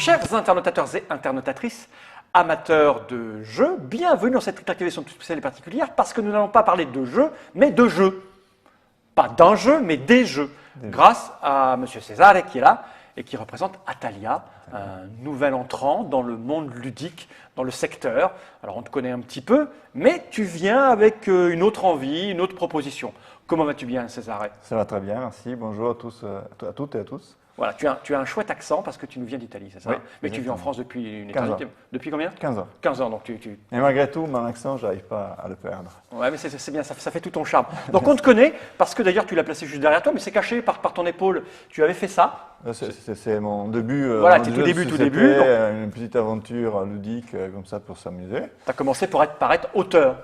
Chers internautateurs et internautatrices, amateurs de jeux, bienvenue dans cette activation toute spéciale et particulière parce que nous n'allons pas parler de jeux, mais de jeux. Pas d'un jeu, mais des jeux. Grâce à M. César qui est là et qui représente Atalia, un nouvel entrant dans le monde ludique, dans le secteur. Alors on te connaît un petit peu, mais tu viens avec une autre envie, une autre proposition. Comment vas-tu bien, César? Ça va très bien, merci. Bonjour à tous, à toutes et à tous. Voilà, tu as un chouette accent parce que tu nous viens d'Italie, c'est ça? Oui, mais tu vis en France depuis une éternité. Depuis combien? 15 ans. 15 ans, donc tu... Et malgré tout, mon accent, je n'arrive pas à le perdre. Ouais, mais c'est bien, ça fait tout ton charme. Donc on te connaît, parce que d'ailleurs tu l'as placé juste derrière toi, mais c'est caché par ton épaule. Tu avais fait ça. C'est mon début. Voilà, t'es tout début. Donc... Une petite aventure ludique comme ça pour s'amuser. Tu as commencé par être auteur.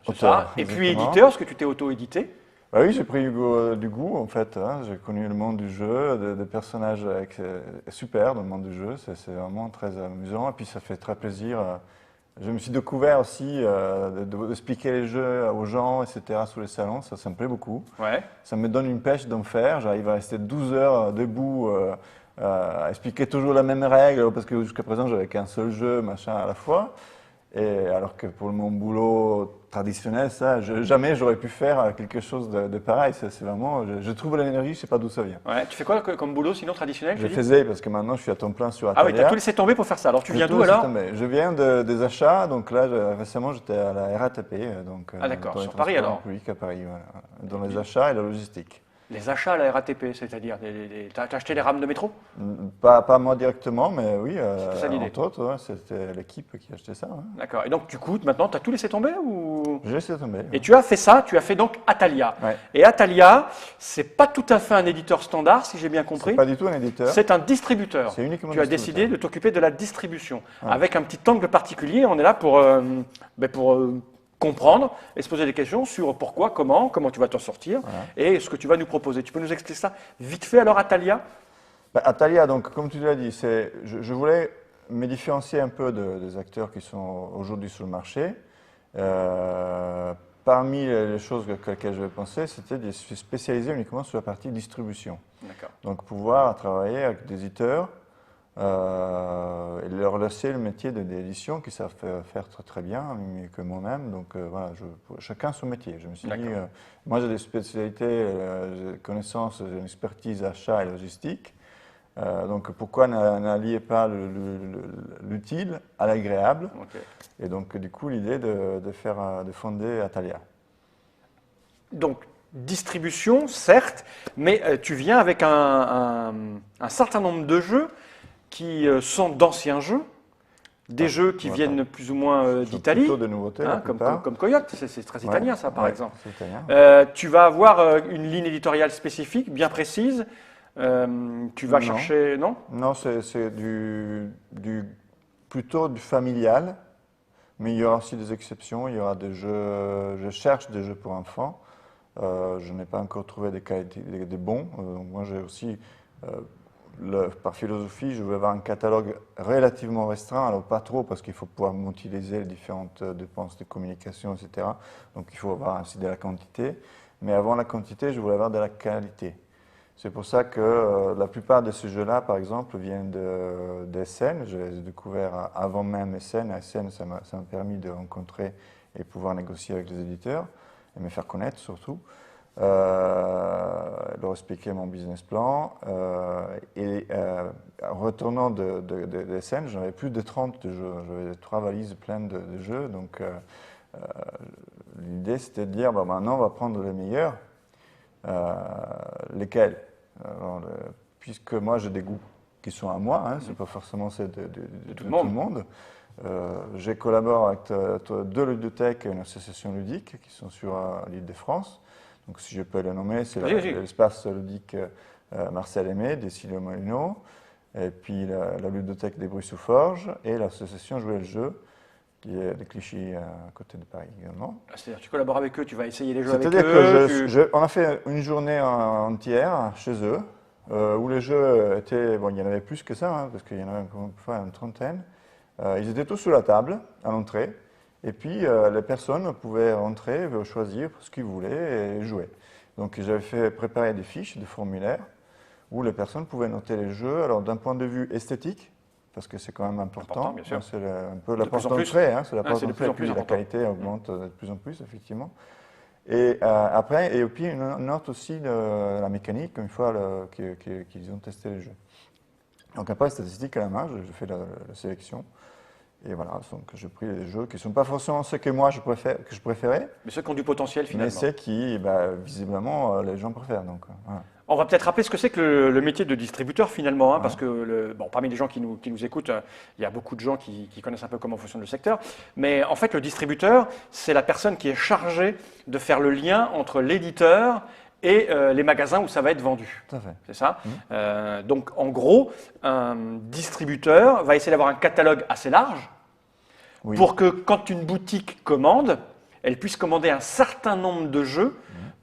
Auteur, et puis éditeur, parce que tu t'es auto-édité. Bah oui, j'ai pris du goût en fait. Hein. J'ai connu le monde du jeu, des personnages super dans le monde du jeu. C'est vraiment très amusant et puis ça fait très plaisir. Je me suis découvert aussi d'expliquer les jeux aux gens, etc. sous les salons. Ça me plaît beaucoup. Ouais. Ça me donne une pêche d'en faire. J'arrive à rester 12 heures debout à expliquer toujours la même règle parce que jusqu'à présent, j'avais qu'un seul jeu, machin à la fois. Et alors que pour mon boulot traditionnel, ça, jamais j'aurais pu faire quelque chose de pareil. C'est vraiment, je trouve l'énergie, je ne sais pas d'où ça vient. Ouais. Tu fais quoi comme boulot sinon traditionnel? Je faisais parce que maintenant je suis à temps plein sur Atalia. Ah oui, tu as tout laissé tomber pour faire ça. Alors tu viens d'où alors? Je viens des achats, donc là récemment j'étais à la RATP. Donc, ah d'accord, sur Paris alors? Public à Paris, voilà, dans les achats et la logistique. Les achats à la RATP, c'est-à-dire, tu as acheté les rames de métro? Pas moi directement, mais oui, ça l'idée. entre autres, c'était l'équipe qui achetait ça. Hein. D'accord, et donc du coup, maintenant, tu as tout laissé tomber ou... J'ai laissé tomber. Et tu as fait ça, tu as fait donc Atalia. Ouais. Et Atalia, c'est pas tout à fait un éditeur standard, si j'ai bien compris. C'est pas du tout un éditeur. C'est un distributeur. C'est uniquement tu as décidé de t'occuper de la distribution, ouais. avec un petit angle particulier. On est là pour comprendre et se poser des questions sur pourquoi, comment tu vas t'en sortir et ce que tu vas nous proposer. Tu peux nous expliquer ça vite fait alors, Atalia? Atalia, donc comme tu l'as dit, je voulais me différencier un peu des acteurs qui sont aujourd'hui sur le marché. Parmi les choses auxquelles je vais penser, c'était de se spécialiser uniquement sur la partie distribution. Donc pouvoir travailler avec des éditeurs et leur laisser le métier d'édition qu'ils savent faire très, très bien, mieux que moi-même. Donc voilà, chacun son métier. Je me suis dit, moi j'ai des spécialités, des connaissances, une expertise achat et logistique. Donc pourquoi n'allier pas l'utile à l'agréable? Et donc du coup l'idée de fonder Atalia. Donc distribution, certes, mais tu viens avec un certain nombre de jeux qui sont d'anciens jeux, des jeux qui viennent plus ou moins d'Italie, plutôt de nouveautés, comme Coyote, c'est très italien ça par exemple. Italien. Tu vas avoir une ligne éditoriale spécifique, bien précise. Tu vas chercher, non? Non, c'est plutôt du familial, mais il y aura aussi des exceptions. Il y aura des jeux, je cherche des jeux pour enfants. Je n'ai pas encore trouvé des bons. Moi, j'ai aussi, par philosophie, je veux avoir un catalogue relativement restreint, alors pas trop, parce qu'il faut pouvoir utiliser les différentes dépenses de communication, etc. Donc il faut avoir aussi de la quantité. Mais avant la quantité, je voulais avoir de la qualité. C'est pour ça que la plupart de ces jeux-là, par exemple, viennent d'Essen. Je les ai découverts avant même Essen. À Essen, ça m'a permis de rencontrer et pouvoir négocier avec les éditeurs et me faire connaître surtout. Leur expliquer mon business plan. En retournant d'Essen, j'en avais plus de 30 de jeux. J'avais 3 valises pleines de jeux. Donc l'idée, c'était de dire, maintenant, on va prendre les meilleurs. Lesquels? Alors, puisque moi j'ai des goûts qui sont à moi, c'est pas forcément ceux de tout le monde. J'ai collaboré avec 2 ludothèques et une association ludique qui sont sur l'île de France. Donc si je peux les nommer, c'est l'espace ludique Marcel Aimé, Decilio Molino, et puis la ludothèque des Bruits-sous-Forges et l'association Jouer le jeu, qui est de Clichy à côté de Paris également. C'est-à-dire tu collabores avec eux, tu vas essayer les jeux avec eux? C'est-à-dire qu'on a fait une journée entière chez eux, où les jeux étaient, il y en avait plus que ça, parce qu'il y en avait une trentaine. Ils étaient tous sur la table, à l'entrée, et puis les personnes pouvaient rentrer, choisir ce qu'ils voulaient et jouer. Donc j'avais fait préparer des fiches, des formulaires, où les personnes pouvaient noter les jeux. Alors d'un point de vue esthétique, parce que c'est quand même important. Important, bien sûr. C'est un peu la De porte plus en plus. d'entrée, hein, c'est la Ah, porte c'est de d'entrée, plus en et puis plus la important. qualité augmente de plus en plus, effectivement. Et après, et puis une note aussi de la mécanique, une fois qu'ils ont testé les jeux. Donc après, statistique à la main, je fais la sélection. Et voilà, donc j'ai pris des jeux qui ne sont pas forcément ceux que moi je préférais, Mais ceux qui ont du potentiel finalement. mais ceux qui, visiblement, les gens préfèrent. Donc, voilà. On va peut-être rappeler ce que c'est que le métier de distributeur finalement, hein, parce que parmi les gens qui nous écoutent, il y a beaucoup de gens qui connaissent un peu comment fonctionne le secteur. Mais en fait, le distributeur, c'est la personne qui est chargée de faire le lien entre l'éditeur et les magasins où ça va être vendu. Tout à fait. C'est ça. Donc en gros, un distributeur va essayer d'avoir un catalogue assez large Oui. pour que quand une boutique commande, elle puisse commander un certain nombre de jeux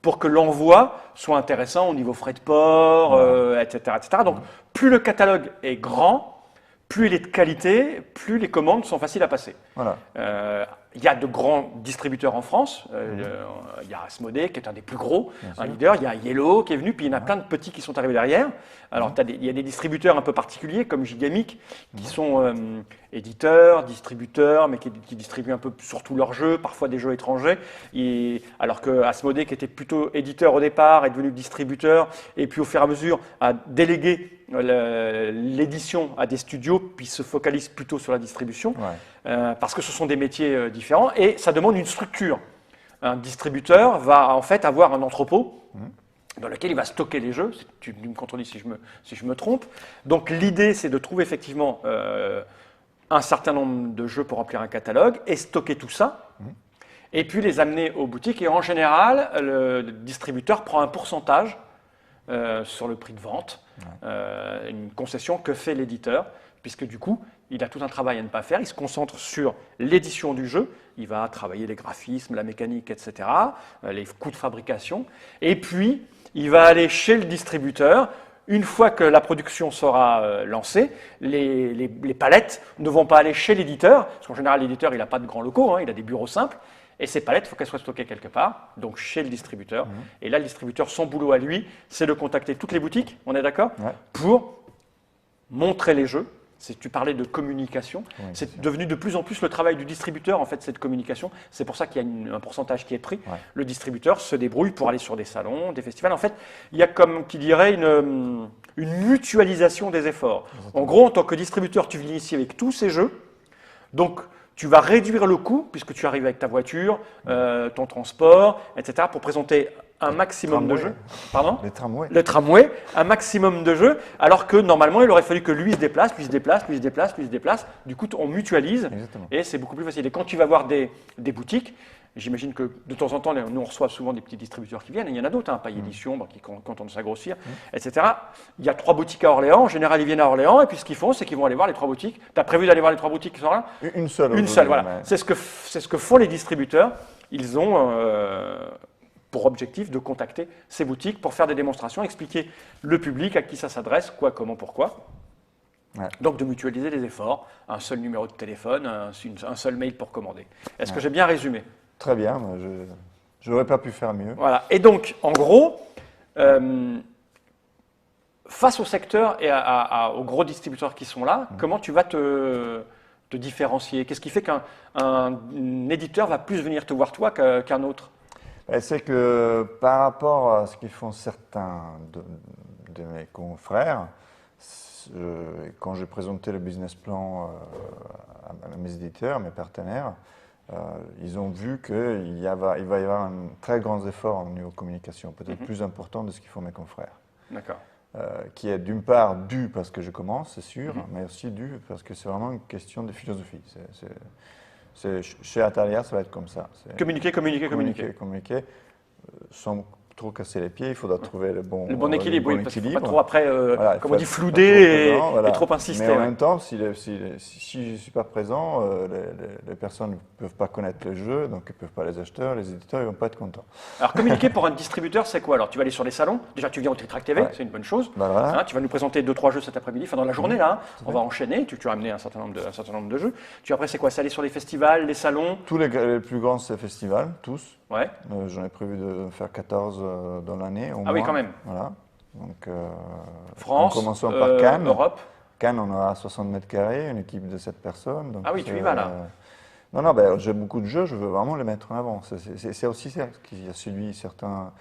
pour que l'envoi soit intéressant au niveau frais de port, etc., etc. Donc plus le catalogue est grand, plus il est de qualité, plus les commandes sont faciles à passer. Voilà. Il y a de grands distributeurs en France. Il y a Asmodée qui est un des plus gros, un leader. Il y a Yellow qui est venu, puis il y en a plein de petits qui sont arrivés derrière. Alors il y a des distributeurs un peu particuliers comme Gigamic qui sont éditeurs, distributeurs, mais qui distribuent un peu surtout leurs jeux, parfois des jeux étrangers. Alors que Asmodée, qui était plutôt éditeur au départ, est devenu distributeur et puis au fur et à mesure a délégué l'édition à des studios, puis se focalise plutôt sur la distribution, parce que ce sont des métiers différents et ça demande une structure. Un distributeur va en fait avoir un entrepôt dans lequel il va stocker les jeux. Tu me contredis si je me trompe. Donc l'idée, c'est de trouver effectivement un certain nombre de jeux pour remplir un catalogue et stocker tout ça. Et puis les amener aux boutiques. Et en général, le distributeur prend un pourcentage sur le prix de vente, une concession que fait l'éditeur, puisque du coup, il a tout un travail à ne pas faire. Il se concentre sur l'édition du jeu. Il va travailler les graphismes, la mécanique, etc., les coûts de fabrication. Et puis, il va aller chez le distributeur. Une fois que la production sera lancée, les palettes ne vont pas aller chez l'éditeur, parce qu'en général, l'éditeur, il n'a pas de grands locaux, hein, il a des bureaux simples. Et ces palettes, il faut qu'elles soient stockées quelque part, donc chez le distributeur. Et là, le distributeur, son boulot à lui, c'est de contacter toutes les boutiques, on est d'accord, pour montrer les jeux. Tu parlais de communication. C'est devenu de plus en plus le travail du distributeur, en fait, cette communication. C'est pour ça qu'il y a un pourcentage qui est pris. Le distributeur se débrouille pour aller sur des salons, des festivals. En fait, il y a comme qui dirait une mutualisation des efforts. En gros, en tant que distributeur, tu viens ici avec tous ces jeux. Donc, tu vas réduire le coût, puisque tu arrives avec ta voiture, ton transport, etc., pour présenter un maximum de jeux. Pardon ? Les tramways. Le tramway, un maximum de jeux, alors que normalement, il aurait fallu que lui se déplace, lui se déplace, lui se déplace, lui se déplace. Du coup, on mutualise et c'est beaucoup plus facile. Et quand tu vas voir des boutiques, j'imagine que de temps en temps, nous on reçoit souvent des petits distributeurs qui viennent, et il y en a d'autres, Paille Édition, qui comptent de s'agrossir, etc. Il y a 3 boutiques à Orléans, en général ils viennent à Orléans, et puis ce qu'ils font, c'est qu'ils vont aller voir les 3 boutiques. Tu as prévu d'aller voir les 3 boutiques qui sont là ? Une seule. Une seule, voilà. Mais... C'est ce que font les distributeurs. Ils ont pour objectif de contacter ces boutiques pour faire des démonstrations, expliquer le public à qui ça s'adresse, quoi, comment, pourquoi. Donc de mutualiser les efforts, un seul numéro de téléphone, un seul mail pour commander. Est-ce que j'ai bien résumé ? Très bien, je n'aurais pas pu faire mieux. Voilà. Et donc, en gros, face au secteur et aux gros distributeurs qui sont là, comment tu vas te différencier ? Qu'est-ce qui fait qu'un éditeur va plus venir te voir toi qu'un autre ? C'est que par rapport à ce qu'ils font certains de mes confrères, quand j'ai présenté le business plan à mes éditeurs, mes partenaires, ils ont vu qu'il va y avoir un très grand effort au niveau communication, peut-être plus important de ce qu'ils font mes confrères. D'accord. Qui est d'une part dû parce que je commence, c'est sûr, mais aussi dû parce que c'est vraiment une question de philosophie. Chez Atalia, ça va être comme ça. Communiquer. Sans trop casser les pieds, il faudra trouver le bon équilibre. Parce qu'il ne faut pas trop après, comme on dit, flouder et trop insister. Mais en même temps, si je ne suis pas présent, les personnes ne peuvent pas connaître le jeu, donc ils ne peuvent pas les acheteurs, les éditeurs ne vont pas être contents. Alors communiquer pour un distributeur, c'est quoi ? Alors tu vas aller sur les salons, déjà tu viens au Trick TV, c'est une bonne chose. Tu vas nous présenter 2-3 jeux cet après-midi, enfin dans la journée là, on va enchaîner, tu as amené un certain nombre de jeux. Après c'est quoi ? C'est aller sur les festivals, les salons ? Tous les plus grands c'est festivals, tous. Ouais. J'en ai prévu de faire 14 dans l'année au moins. Ah oui, quand même. Voilà. Donc, France, en commençant par Cannes. Europe. Cannes, on aura 60 mètres carrés, une équipe de 7 personnes. Donc Ah oui, tu y vas là. Non, non, ben, j'ai beaucoup de jeux, je veux vraiment les mettre en avant. C'est aussi ça qui a séduit certains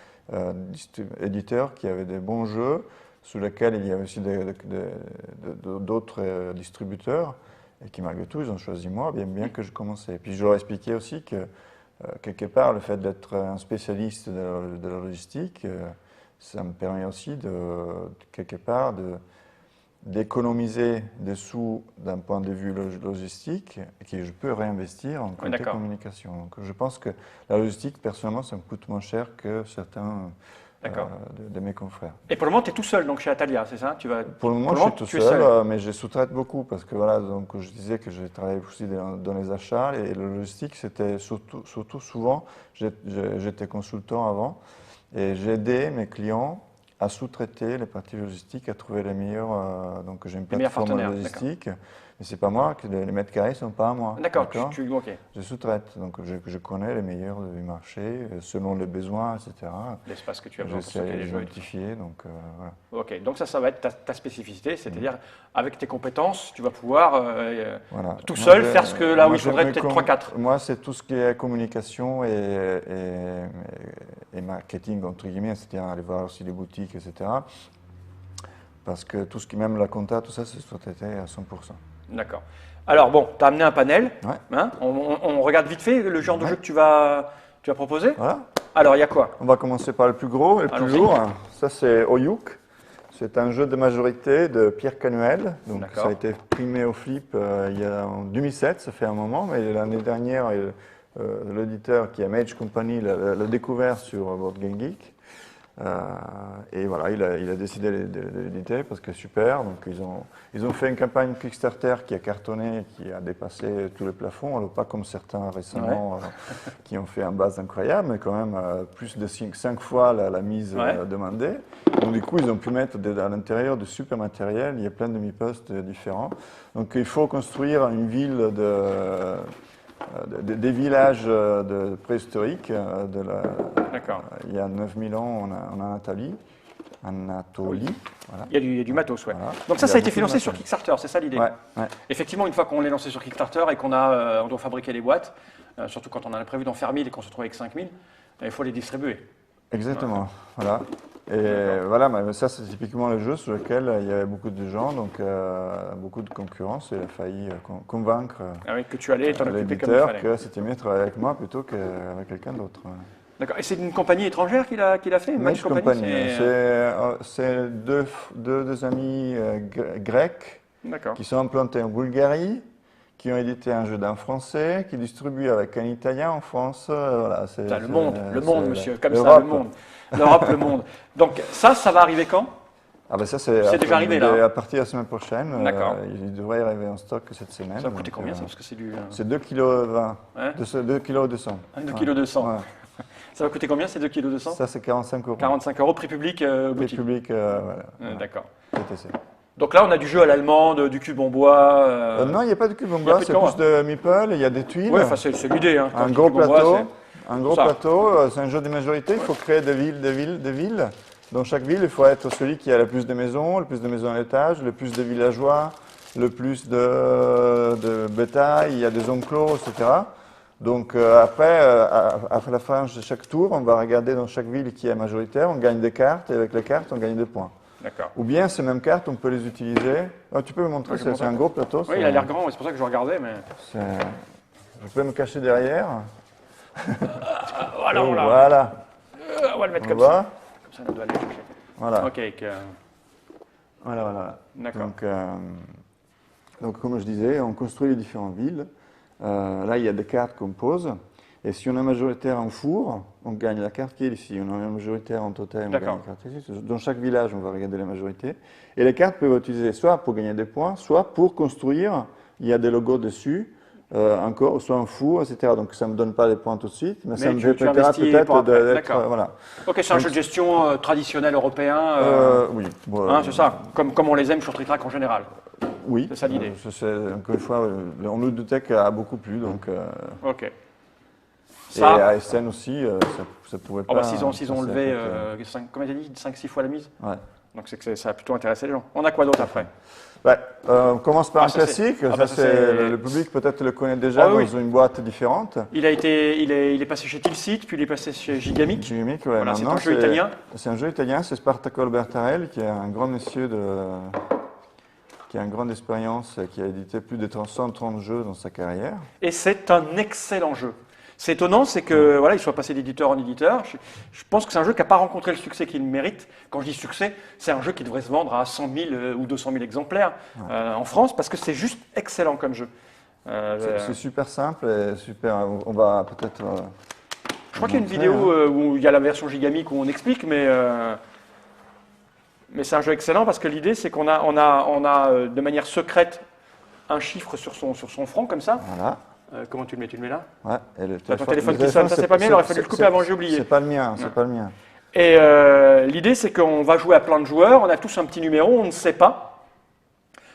éditeurs qui avaient des bons jeux, sous lesquels il y a aussi d'autres distributeurs, et qui malgré tout, ils ont choisi moi, bien que je commençais. Et puis je leur ai expliqué aussi que, quelque part, le fait d'être un spécialiste de la logistique, ça me permet aussi, quelque part, d'économiser des sous d'un point de vue logistique et que je peux réinvestir en côté communication. Donc je pense que la logistique, personnellement, ça me coûte moins cher que certains de mes confrères. Et pour le moment, tu es tout seul donc, chez Atalia, c'est ça? Pour le moment, je suis tout seul, mais je sous-traite beaucoup parce que voilà, donc, je disais que j'ai travaillé aussi dans les achats et la logistique, c'était surtout souvent, j'étais consultant avant et j'ai aidé mes clients à sous-traiter les parties logistiques, à trouver les meilleurs. Donc j'ai une plateforme logistique, mais c'est pas moi, que les mètres carrés ne sont pas à moi. D'accord, je sous-traite, donc je connais les meilleurs du marché, selon les besoins, etc. L'espace que tu as besoin pour stocker les jeux. Identifier, donc voilà. Ok, donc ça va être ta spécificité, c'est-à-dire avec tes compétences, tu vas pouvoir tout seul faire ce que là où il faudrait peut-être 3-4. Moi, c'est tout ce qui est communication et marketing, entre guillemets, c'est-à-dire aller voir aussi les boutiques, etc. Parce que tout ce qui, même la compta, tout ça, c'est sous-traité à 100%. D'accord. Alors bon, tu as amené un panel. Ouais. Hein, on regarde vite fait le genre de jeu que tu vas proposer. Voilà. Alors, il y a quoi? On va commencer par le plus gros et le plus lourd. Ça, c'est Oyuk. C'est un jeu de majorité de Pierre Canuel. Donc, ça a été primé au Flip en 2007, ça fait un moment, mais l'année dernière, l'éditeur qui est Mage Company l'a découvert sur Board Game Geek. Et voilà, il a décidé de l'éditer parce que super. Donc ils ont fait une campagne Kickstarter qui a cartonné, qui a dépassé tous les plafonds. Alors pas comme certains récemment qui ont fait un buzz incroyable, mais quand même plus de 5 fois la mise demandée. Donc du coup, ils ont pu mettre à l'intérieur de super matériel. Il y a plein de mi-postes différents. Donc il faut construire une ville des villages préhistoriques. Il y a 9000 ans en Anatolie. Voilà. Il y a du matos, ouais. Voilà. Donc ça a été financé sur Kickstarter, c'est ça l'idée? Ouais. Effectivement, une fois qu'on l'est lancé sur Kickstarter et qu'on doit fabriquer les boîtes, surtout quand on en a prévu d'en faire 1000 et qu'on se trouve avec 5000, il faut les distribuer. Exactement, voilà. Et voilà, mais ça c'est typiquement le jeu sur lequel il y avait beaucoup de gens, donc beaucoup de concurrence, et il a failli convaincre que tu allais t'en occuper comme il fallait. Que c'était mieux de travailler avec moi plutôt qu'avec quelqu'un d'autre. D'accord. Et c'est une compagnie étrangère qui l'a fait? Mage Company. C'est deux amis grecs qui sont implantés en Bulgarie, qui ont édité un jeu d'un Français, qui distribuent avec un Italien en France. Voilà, le monde, monsieur, comme ça, le monde. L'Europe, le monde. Donc ça va arriver quand? Ah ben ça c'est déjà arrivé là. À partir de la semaine prochaine. D'accord. Il devrait arriver en stock cette semaine. Ça va coûter combien ça? Parce que c'est du. C'est 2,20 kg. 2,2 kg 200. 2,2 kg. Ouais. Ça va coûter combien ces 2,2 kg? Ça c'est 45 €. 45 €, prix public boutique. Prix public, voilà. D'accord. TTC. Donc là, on a du jeu à l'allemande, du cube en bois. Non, il n'y a pas de cube en bois, c'est plus de meeple, il y a des tuiles. Oui, c'est l'idée. Hein, un gros plateau, c'est un jeu de majorité, il faut créer des villes. Dans chaque ville, il faut être celui qui a le plus de maisons, à l'étage, le plus de villageois, le plus de bétail, il y a des zones clos, etc. Donc après, à la fin de chaque tour, on va regarder dans chaque ville qui est majoritaire, on gagne des cartes, et avec les cartes, on gagne des points. Ou bien ces mêmes cartes, on peut les utiliser. Tu peux me montrer, c'est un gros plateau. Oui, il a l'air grand, c'est pour ça que je regardais. Mais... Je peux me cacher derrière. Voilà. On va le mettre comme ça. Comme ça, on doit aller chercher. Voilà. Ok. Voilà. D'accord. Donc, comme je disais, on construit les différentes villes. Là, il y a des cartes qu'on pose. Et si on est majoritaire en four, on gagne la carte qui est ici. On est majoritaire en totem, on gagne la carte ici. Dans chaque village, on va regarder les majorités. Et les cartes peuvent être utilisées soit pour gagner des points, soit pour construire. Il y a des logos dessus, soit en four, etc. Donc ça ne me donne pas des points tout de suite, mais ça me permettra peut-être d'être... Voilà. Ok, c'est un jeu de gestion traditionnel européen. Oui. C'est ça, comme on les aime sur Trick-Track en général. Oui. C'est ça l'idée. Encore une fois, en ludothèque a beaucoup plu, donc... Ok. Et à SN aussi, ça pouvait pas. S'ils ont levé, comment tu as dit, 5-6 fois la mise. Ouais. Donc c'est que ça a plutôt intéressé les gens. On a quoi d'autre après? On commence par un ça, classique. Le public peut-être le connaît déjà dans une boîte différente. Il est passé chez Tilsit, puis il est passé chez Gigamic. Gigamic, voilà, c'est un jeu italien. C'est un jeu italien, c'est Spartaco Bertarelli, qui est un grand monsieur qui a une grande expérience, qui a édité plus de 130 jeux dans sa carrière. Et c'est un excellent jeu. C'est étonnant, c'est que il soit passé d'éditeur en éditeur. Je pense que c'est un jeu qui n'a pas rencontré le succès qu'il mérite. Quand je dis succès, c'est un jeu qui devrait se vendre à 100 000 ou 200 000 exemplaires en France, parce que c'est juste excellent comme jeu. C'est super simple et super. On va peut-être. Je crois qu'il y a une vidéo où il y a la version Gigamic où on explique, mais c'est un jeu excellent parce que l'idée c'est qu'on a de manière secrète un chiffre sur son front comme ça. Voilà. Comment tu le mets? Tu le mets là? Ouais. Et ton téléphone qui sonne, ça c'est pas bien, il aurait fallu le couper avant, j'ai oublié. C'est pas le mien, c'est pas le mien. Et l'idée c'est qu'on va jouer à plein de joueurs, on a tous un petit numéro, on ne sait pas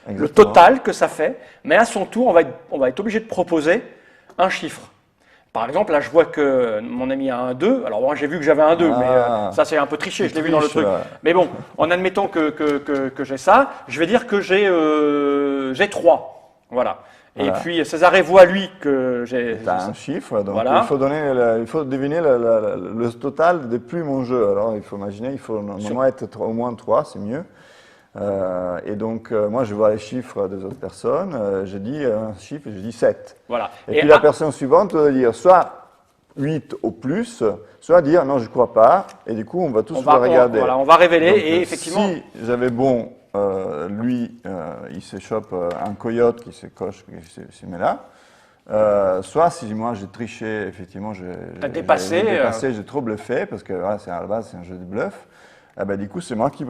le total que ça fait, mais à son tour on va être obligé de proposer un chiffre. Par exemple, là je vois que mon ami a un 2, alors moi j'ai vu que j'avais un 2, mais ça c'est un peu triché, je l'ai vu dans le truc. Mais bon, en admettant que j'ai ça, je vais dire que j'ai 3, voilà. Et puis Césaré voit lui que j'ai. T'as un chiffre, donc voilà. il faut deviner le total des plumes en jeu. Alors il faut imaginer, il faut normalement être au moins 3, c'est mieux. Et donc moi je vois les chiffres des autres personnes, j'ai dit un chiffre, j'ai dit 7. Voilà. Et puis la personne suivante doit dire soit 8 au plus, soit dire non je ne crois pas, et du coup on va tous regarder. On va révéler donc, et effectivement. Si j'avais bon. Lui, il se chope un coyote qui se coche, qui se met là. Soit si moi j'ai triché, effectivement, j'ai dépassé, j'ai trop bluffé, parce que voilà, à la base c'est un jeu de bluff. Du coup, c'est moi qui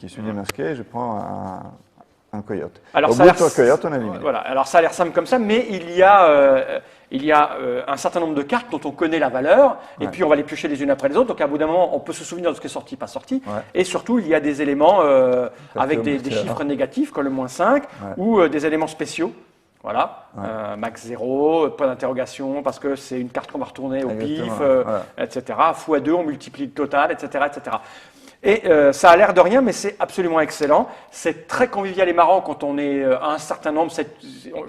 suis démasqué et je prends un coyote. Alors, au bout de coyote, on élimine. Voilà, alors ça a l'air simple comme ça, mais il y a un certain nombre de cartes dont on connaît la valeur, et puis on va les piocher les unes après les autres. Donc à bout d'un moment, on peut se souvenir de ce qui est sorti, pas sorti. Et surtout, il y a des éléments avec des chiffres négatifs, comme le -5, ou des éléments spéciaux. Voilà, max 0, point d'interrogation, parce que c'est une carte qu'on va retourner au pif, etc. x2, on multiplie le total, etc. etc. Et ça a l'air de rien, mais c'est absolument excellent. C'est très convivial et marrant quand on est à un certain nombre.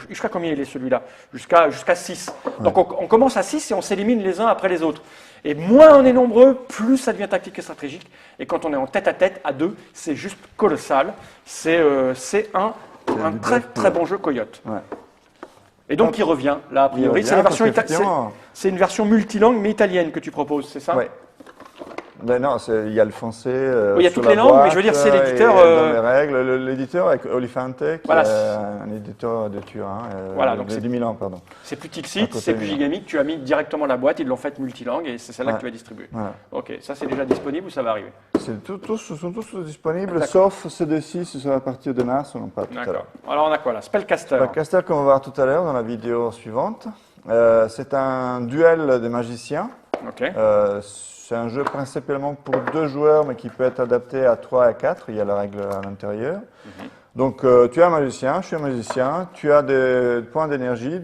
Jusqu'à combien il est celui-là? Jusqu'à 6. Donc on commence à 6 et on s'élimine les uns après les autres. Et moins on est nombreux, plus ça devient tactique et stratégique. Et quand on est en tête à 2, c'est juste colossal. C'est un très très bon jeu Coyote. Ouais. Et donc qui revient, là, a priori. C'est une version multilangue mais italienne que tu proposes, c'est ça? Oui. Ben non, il y a le français. Il y a toutes les langues, mais je veux dire, c'est l'éditeur. Dans les règles, l'éditeur avec Olifante, qui est un éditeur de Turin, donc de Milan, pardon. C'est plus Tilsit, c'est plus Gigamic, tu as mis directement la boîte, ils l'ont faite multilangue et c'est celle-là que tu vas distribuer. Ok, ça c'est déjà disponible ou ça va arriver? Tous sont tous disponibles, sauf CD6, ce sera à partir de mars, on n'en parle tout à l'heure. Alors on a quoi là? Spellcaster. Spellcaster qu'on va voir tout à l'heure dans la vidéo suivante. C'est un duel des magiciens. Ok. C'est un jeu principalement pour 2 joueurs, mais qui peut être adapté à 3 et à 4. Il y a la règle à l'intérieur. Donc, tu es un magicien, je suis un magicien. Tu as des points d'énergie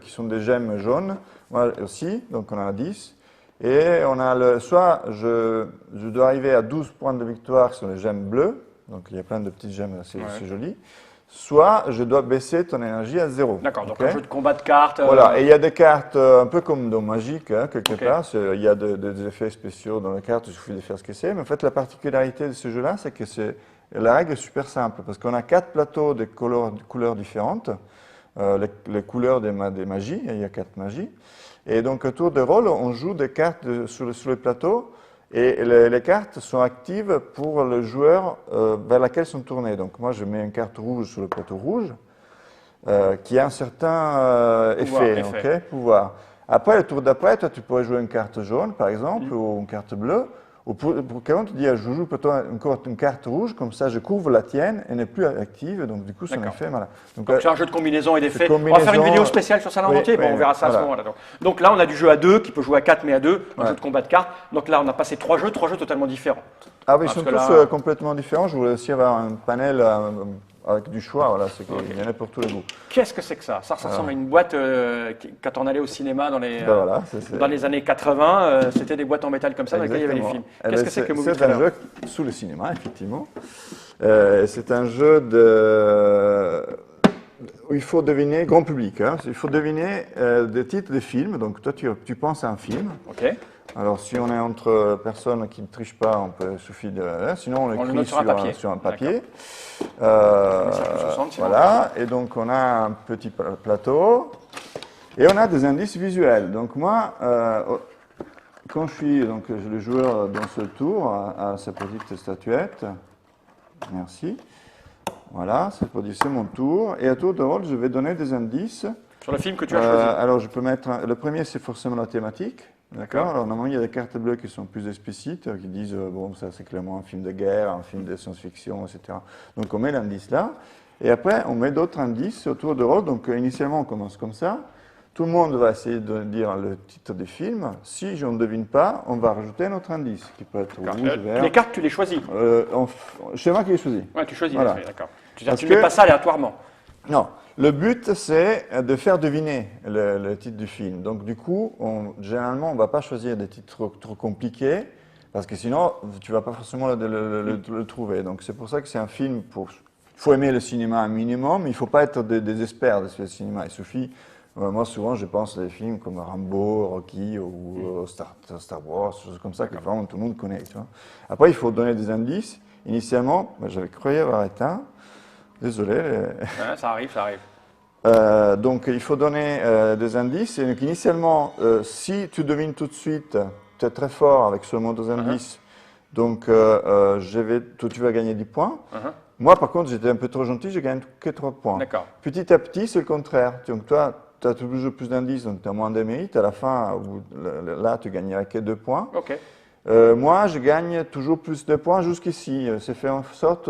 qui sont des gemmes jaunes. Moi aussi, donc on en a 10. Et on a soit je dois arriver à 12 points de victoire sur les gemmes bleues. Donc, il y a plein de petites gemmes assez jolies. Soit je dois baisser ton énergie à 0. D'accord, donc un jeu de combat de cartes. Voilà, et il y a des cartes un peu comme dans Magic, quelque part. Il y a des effets spéciaux dans les cartes, il suffit de faire ce que c'est. Mais en fait, la particularité de ce jeu-là, c'est que la règle est super simple. Parce qu'on a 4 plateaux de couleurs différentes. Les couleurs des magies, il y a 4 magies. Et donc, au tour de rôle, on joue des cartes sur les plateaux. Et les cartes sont actives pour le joueur vers laquelle sont tournées. Donc moi, je mets une carte rouge sur le plateau rouge qui a un certain effet, pouvoir. Après, le tour d'après, toi, tu pourrais jouer une carte jaune, par exemple, ou une carte bleue. Ou pour quelqu'un, tu dis, je joue plutôt une carte rouge, comme ça, je couvre la tienne, elle n'est plus active, donc du coup, son effet, voilà. Donc c'est un jeu de combinaison et d'effets. On va faire une vidéo spéciale sur ça entier, on verra ça à ce moment-là. Donc là, on a du jeu à 2, qui peut jouer à 4, mais à 2, un jeu de combat de cartes. Donc là, on a passé 3 jeux totalement différents. Ah oui, ils sont tous complètement différents. Je voulais aussi avoir un panel avec du choix, voilà, c'est qu'il y en a pour tous les goûts. Qu'est-ce que c'est que ça? Ça ressemble à une boîte, quand on allait au cinéma dans les, Ben voilà, dans les années 80, c'était des boîtes en métal comme ça dans lesquelles il y avait les films. Eh Qu'est-ce ben, que c'est que Movie C'est un Trailer? jeu sous le cinéma, effectivement. C'est un jeu où il faut deviner, grand public, hein, il faut deviner des titres de films. Donc toi, tu penses à un film. Ok. Alors si on est entre personnes qui ne trichent pas, il suffit de... Sinon on le l'écrit note sur un papier. Sinon, Voilà, et donc on a un petit plateau. Et on a des indices visuels. Donc moi, quand je suis donc, le joueur dans ce tour, à sa petite statuette, merci. Voilà, c'est mon tour. Et à tour de rôle, je vais donner des indices. Sur le film que tu as choisi. Alors, je peux mettre. Le premier, c'est forcément la thématique. D'accord. Alors, normalement, il y a des cartes bleues qui sont plus explicites, qui disent bon, ça, c'est clairement un film de guerre, un film de science-fiction, etc. Donc, on met l'indice là. Et après, on met d'autres indices au tour de rôle. Donc, initialement, on commence comme ça. Tout le monde va essayer de dire le titre du film. Si je ne devine pas, on va rajouter un autre indice qui peut être rouge, vert. Les cartes, tu les choisis. C'est moi qui les choisis. Ouais, tu choisis, Voilà. d'accord. Tu ne mets pas ça aléatoirement. Non. Le but, c'est de faire deviner le titre du film. Donc, du coup, généralement, on ne va pas choisir des titres trop compliqués, parce que sinon, tu ne vas pas forcément le trouver. Donc, c'est pour ça que c'est un film Il faut aimer le cinéma un minimum, mais il ne faut pas être des experts de ce cinéma. Il suffit... moi, souvent, je pense à des films comme Rambo, Rocky ou Star Wars, choses comme ça que vraiment tout le monde connaît. Tu vois. Après, il faut donner des indices. Initialement, j'avais cru avoir éteint. Désolé. Ouais, ça arrive. Donc, il faut donner des indices. Et donc, initialement, si tu devines tout de suite, tu es très fort avec seulement deux indices. Donc, tu vas gagner 10 points. Moi, par contre, j'étais un peu trop gentil, je gagne que 3 points. D'accord. Petit à petit, c'est le contraire. Donc, toi, tu as toujours plus d'indices, donc tu as moins de mérite. À la fin, là, tu gagneras que 2 points. Ok. Moi, je gagne toujours plus de points jusqu'ici. C'est fait en sorte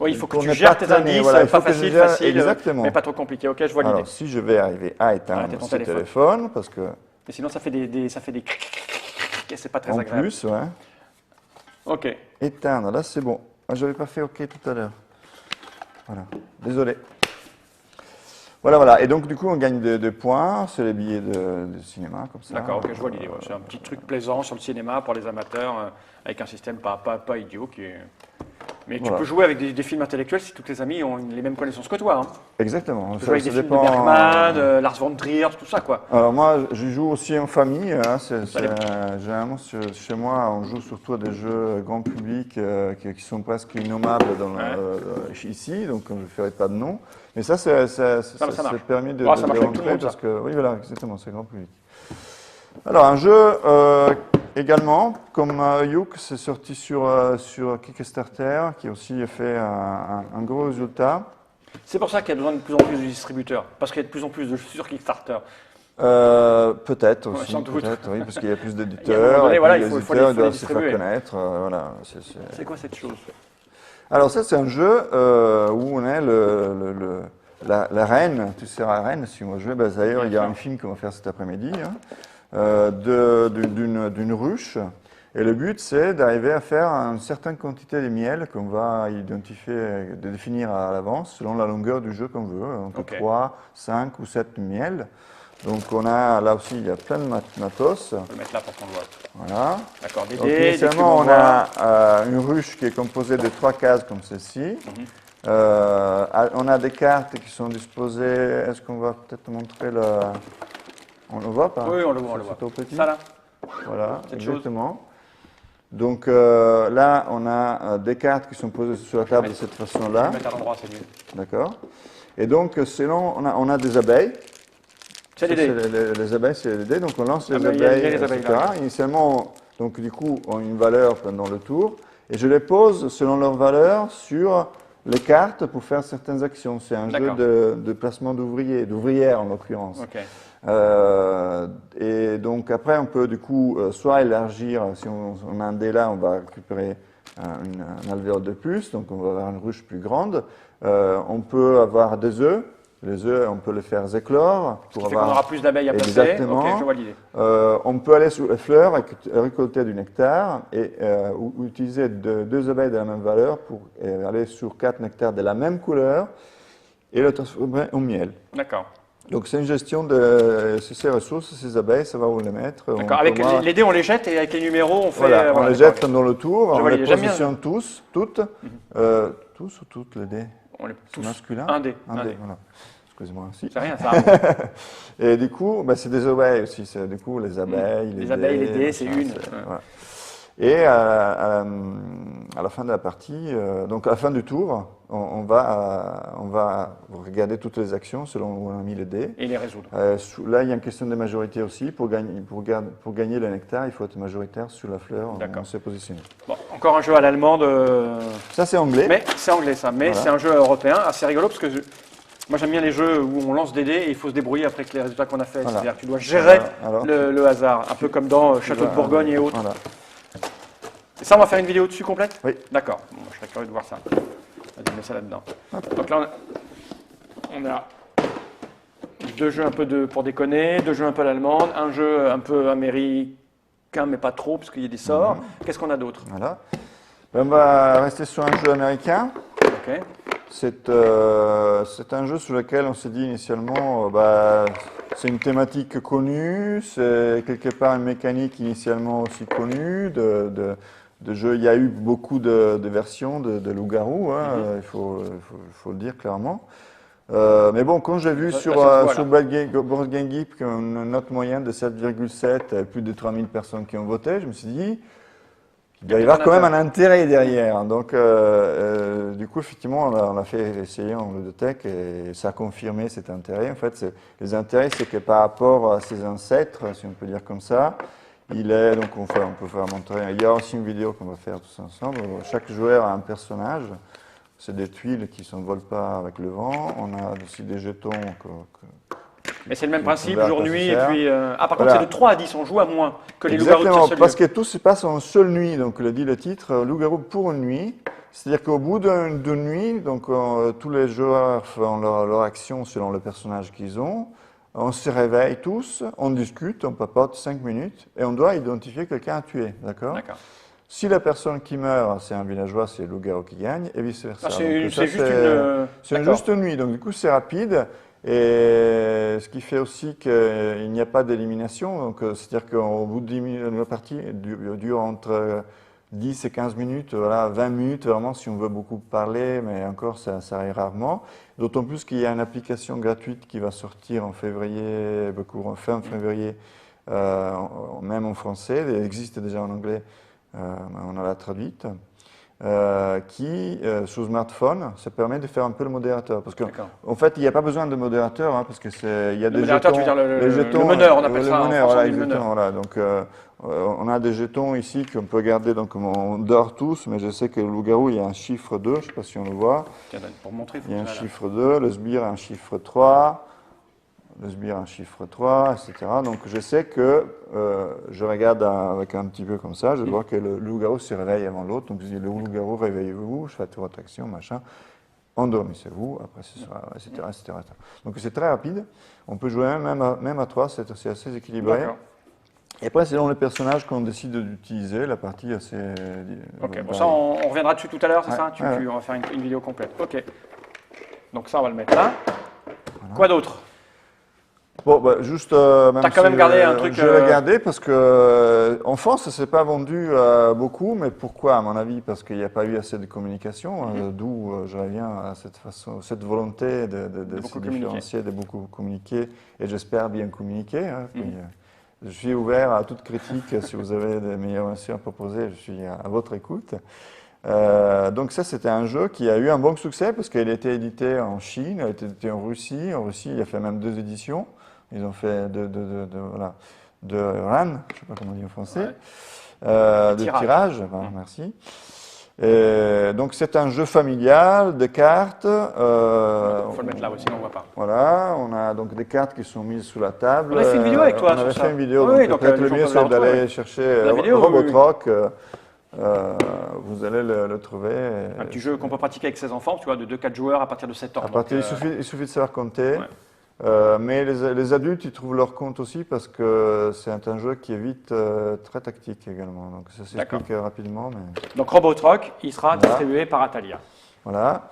oui, il faut que tu gères tes indices, voilà, pas facile, exactement. Mais pas trop compliqué. Ok, je vois l'idée. Alors, si je vais arriver à éteindre ton ce téléphone, parce que... Mais sinon, ça fait des et c'est pas très En agréable. plus, ouais. Ok. Éteindre, là c'est bon. Ah, je n'avais pas fait OK tout à l'heure. Voilà, désolé. Voilà. Et donc, du coup, on gagne des points. C'est les billets de cinéma, comme ça. D'accord, ok, je vois l'idée. C'est un petit truc plaisant sur le cinéma pour les amateurs, avec un système pas idiot. Mais tu peux jouer avec des films intellectuels si tous tes amis ont les mêmes connaissances que toi. Hein. Exactement. Tu peux jouer avec des films de Bergman, Lars von Trier, tout ça, quoi. Alors moi, je joue aussi en famille. Hein. Généralement, chez moi, on joue surtout à des jeux grand public qui sont presque innommables ici, donc je ne ferai pas de nom. Mais ça permet de rentrer parce que oui, voilà, exactement, c'est grand public. Alors un jeu également, comme Youk, c'est sorti sur Kickstarter, qui a aussi fait un gros résultat. C'est pour ça qu'il y a besoin de plus en plus de distributeurs, parce qu'il y a de plus en plus de jeux sur Kickstarter. Peut-être aussi, oui, parce qu'il y a plus d'éditeurs, et voilà, les éditeurs doivent se faire connaître. Voilà, c'est quoi cette chose? Alors ça, c'est un jeu où on est la reine, tu seras la reine si on va jouer. D'ailleurs, il y a un film qu'on va faire cet après-midi, d'une ruche. Et le but, c'est d'arriver à faire une certaine quantité de miel qu'on va définir à l'avance selon la longueur du jeu qu'on veut. Donc 3, 5 ou 7 miels. Donc on a, là aussi, il y a plein de matos. On peut le mettre là pour qu'on le voit. Voilà. D'accord, des Donc dés, initialement, on a une ruche qui est composée de 3 cases comme ceci. On a des cartes qui sont disposées. Est-ce qu'on va peut-être montrer le... On le voit pas? Oui, on le voit. Petit. Ça là. Voilà, exactement. Donc là, on a des cartes qui sont posées sur la table de cette façon-là. Je vais mettre à l'endroit, c'est mieux. D'accord. Et donc, selon, on a des abeilles. C'est les dés. Les abeilles, c'est les dés. Donc, on lance les abeilles, etc. Initialement, donc, du coup, ont une valeur pendant le tour. Et je les pose selon leur valeur sur les cartes pour faire certaines actions. C'est un jeu de placement d'ouvrières en l'occurrence. Okay. Et donc après, on peut du coup soit élargir, si on a un dé là, on va récupérer un alvéole de plus, donc on va avoir une ruche plus grande. On peut avoir des œufs, Les œufs, on peut les faire éclore. Ce qui fait qu'on aura plus d'abeilles à placer. Exactement. Ok, je vois l'idée. On peut aller sur les fleurs, récolter du nectar et utiliser deux abeilles de la même valeur pour aller sur 4 nectars de la même couleur et le transformer en miel. D'accord. Donc c'est une gestion de ces ressources, ces abeilles, ça va où les mettre. D'accord. Avec les dés, on les jette et avec les numéros, on fait. Voilà, on les jette dans le tour, on les j'aime bien. positionne tous, toutes. Tous ou toutes les dés? On les C'est masculin? Un dé. Voilà. Excusez-moi aussi. C'est rien, ça. Et du coup, c'est des abeilles aussi. Du coup, les abeilles, les dés, c'est une. Voilà. Et à la fin de la partie, donc à la fin du tour, on va regarder toutes les actions selon où on a mis les dés. Et les résoudre. Là, il y a une question de majorité aussi. Pour gagner le nectar, il faut être majoritaire sur la fleur. On s'est positionné. Bon, encore un jeu à l'allemande. Ça, c'est anglais. Mais c'est anglais, ça. Mais voilà. C'est un jeu européen assez rigolo parce que moi, j'aime bien les jeux où on lance des dés et il faut se débrouiller après avec les résultats qu'on a fait. Voilà. C'est-à-dire que tu dois gérer le hasard, un peu comme dans Château de Bourgogne et autres. Voilà. Et ça, on va faire une vidéo dessus complète? Oui. D'accord. Bon, je serais curieux de voir ça. On met ça là-dedans. Donc là, on a 2 jeux un peu pour déconner, 2 jeux un peu à l'allemande, un jeu un peu américain, mais pas trop, parce qu'il y a des sorts. Qu'est-ce qu'on a d'autre? Voilà. On va rester sur un jeu américain. Ok. C'est un jeu sur lequel on s'est dit initialement, c'est une thématique connue, c'est quelque part une mécanique initialement aussi connue de jeu. Il y a eu beaucoup de versions de loup-garou, il faut le dire clairement. Mais bon, quand j'ai vu sur Board Game Geek une note moyenne de 7,7, plus de 3000 personnes qui ont voté, je me suis dit, il doit y avoir quand même un intérêt derrière. Donc, du coup, effectivement, on l'a fait essayer en ludothèque et ça a confirmé cet intérêt. En fait, les intérêts, c'est que par rapport à ses ancêtres, si on peut dire comme ça, donc on peut faire montrer. Il y a aussi une vidéo qu'on va faire tous ensemble. Chaque joueur a un personnage. C'est des tuiles qui ne s'envolent pas avec le vent. On a aussi des jetons. Mais c'est le même principe, jour-nuit, et puis... par contre, c'est de 3 à 10, on joue à moins que les loups-garous de Exactement, parce que tout se passe en seule nuit. Donc, le dit le titre, loup-garou pour une nuit. C'est-à-dire qu'au bout d'une nuit, donc, tous les joueurs font leur action selon le personnage qu'ils ont. On se réveille tous, on discute, on papote 5 minutes, et on doit identifier quelqu'un à tuer, d'accord? Si la personne qui meurt, c'est un villageois, c'est le loup-garou qui gagne, et vice-versa. C'est juste une nuit, donc du coup c'est rapide, et ce qui fait aussi qu'il n'y a pas d'élimination, c'est-à-dire qu'au bout de 10 minutes, la partie dure entre 10 et 15 minutes, voilà, 20 minutes, vraiment, si on veut beaucoup parler, mais encore, ça arrive rarement. D'autant plus qu'il y a une application gratuite qui va sortir en février, fin février, même en français, elle existe déjà en anglais, on a la traduite, qui, sur smartphone, ça permet de faire un peu le modérateur. Parce qu'en fait, il n'y a pas besoin de modérateur, parce que il y a des jetons. Tu veux dire le meneur, on appelle ça en français, le meneur. Voilà, donc, on a des jetons ici qu'on peut garder, donc on dort tous, mais je sais que le loup-garou, il y a un chiffre 2, je ne sais pas si on le voit. Tiens, pour montrer, il y a un chiffre 2, le sbire a un chiffre 3, le sbire a un chiffre 3, etc. Donc je sais que je regarde avec un petit peu comme ça, je vois que le loup-garou se réveille avant l'autre, donc je dis le loup-garou, réveillez-vous, je fais toute votre action, machin. Endormissez-vous, après ce soir, etc. Donc c'est très rapide, on peut jouer même à 3, c'est assez équilibré. Et après, selon les personnages qu'on décide d'utiliser, la partie est assez... Ok, bon, ça on reviendra dessus tout à l'heure, c'est ça? On va faire une vidéo complète. Ok. Donc ça, on va le mettre là. Voilà. Quoi d'autre? Bon, juste... T'as quand même gardé un truc... Je l'ai gardé parce que en France, ça ne s'est pas vendu beaucoup, mais pourquoi, à mon avis? Parce qu'il n'y a pas eu assez de communication, d'où je reviens à cette volonté de se différencier, de beaucoup communiquer, et j'espère bien communiquer. Je suis ouvert à toute critique. Si vous avez des meilleures versions à proposer, je suis à votre écoute. Donc ça, c'était un jeu qui a eu un bon succès parce qu'il a été édité en Chine, il a été édité en Russie. En Russie, il a fait même 2 éditions. Ils ont fait de run, je ne sais pas comment on dit en français, de tirage. Merci. Donc c'est un jeu familial de cartes. Il faut le mettre là aussi, sinon on ne voit pas. Voilà, on a donc des cartes qui sont mises sous la table. On a fait une vidéo avec toi. On avait fait une vidéo, donc peut-être le mieux c'est d'aller chercher Robotrock. vous allez le trouver. Un petit jeu qu'on peut pratiquer avec ses enfants, tu vois, de 2-4 joueurs à partir de 7 ans. Il suffit de savoir compter. Mais les adultes, ils trouvent leur compte aussi parce que c'est un jeu qui est vite très tactique également. Donc ça s'explique rapidement. Mais... Donc Robotrock, il sera distribué par Atalia. Voilà.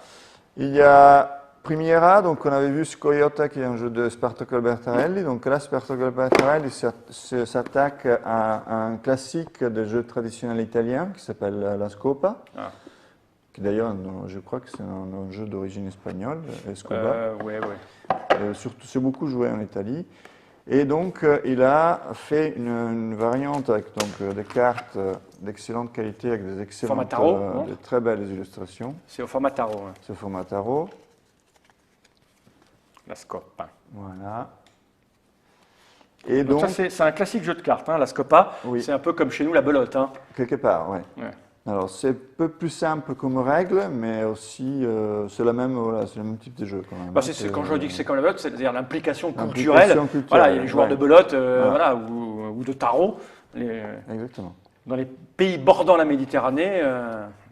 Il y a Primiera, donc on avait vu Scoia'tta qui est un jeu de Spartaco Bertarelli. Donc là, Spartaco Bertarelli s'attaque à un classique de jeu traditionnel italien qui s'appelle la Scopa. Qui d'ailleurs, je crois que c'est un jeu d'origine espagnole, Escoba. Oui. Surtout, c'est beaucoup joué en Italie. Et donc, il a fait une variante avec des cartes d'excellente qualité, avec des excellentes, de très belles illustrations. C'est au format tarot. C'est au format tarot. La Scopa. Voilà. Et donc ça, c'est un classique jeu de cartes, la Scopa. Oui. C'est un peu comme chez nous la belote. Quelque part, oui. Alors, c'est un peu plus simple comme règle, mais aussi, c'est le même type de jeu quand même. Quand je dis que c'est comme la belote, c'est-à-dire l'implication culturelle. Voilà, il y a les joueurs de belote ou de tarot. Exactement. Dans les pays bordant la Méditerranée,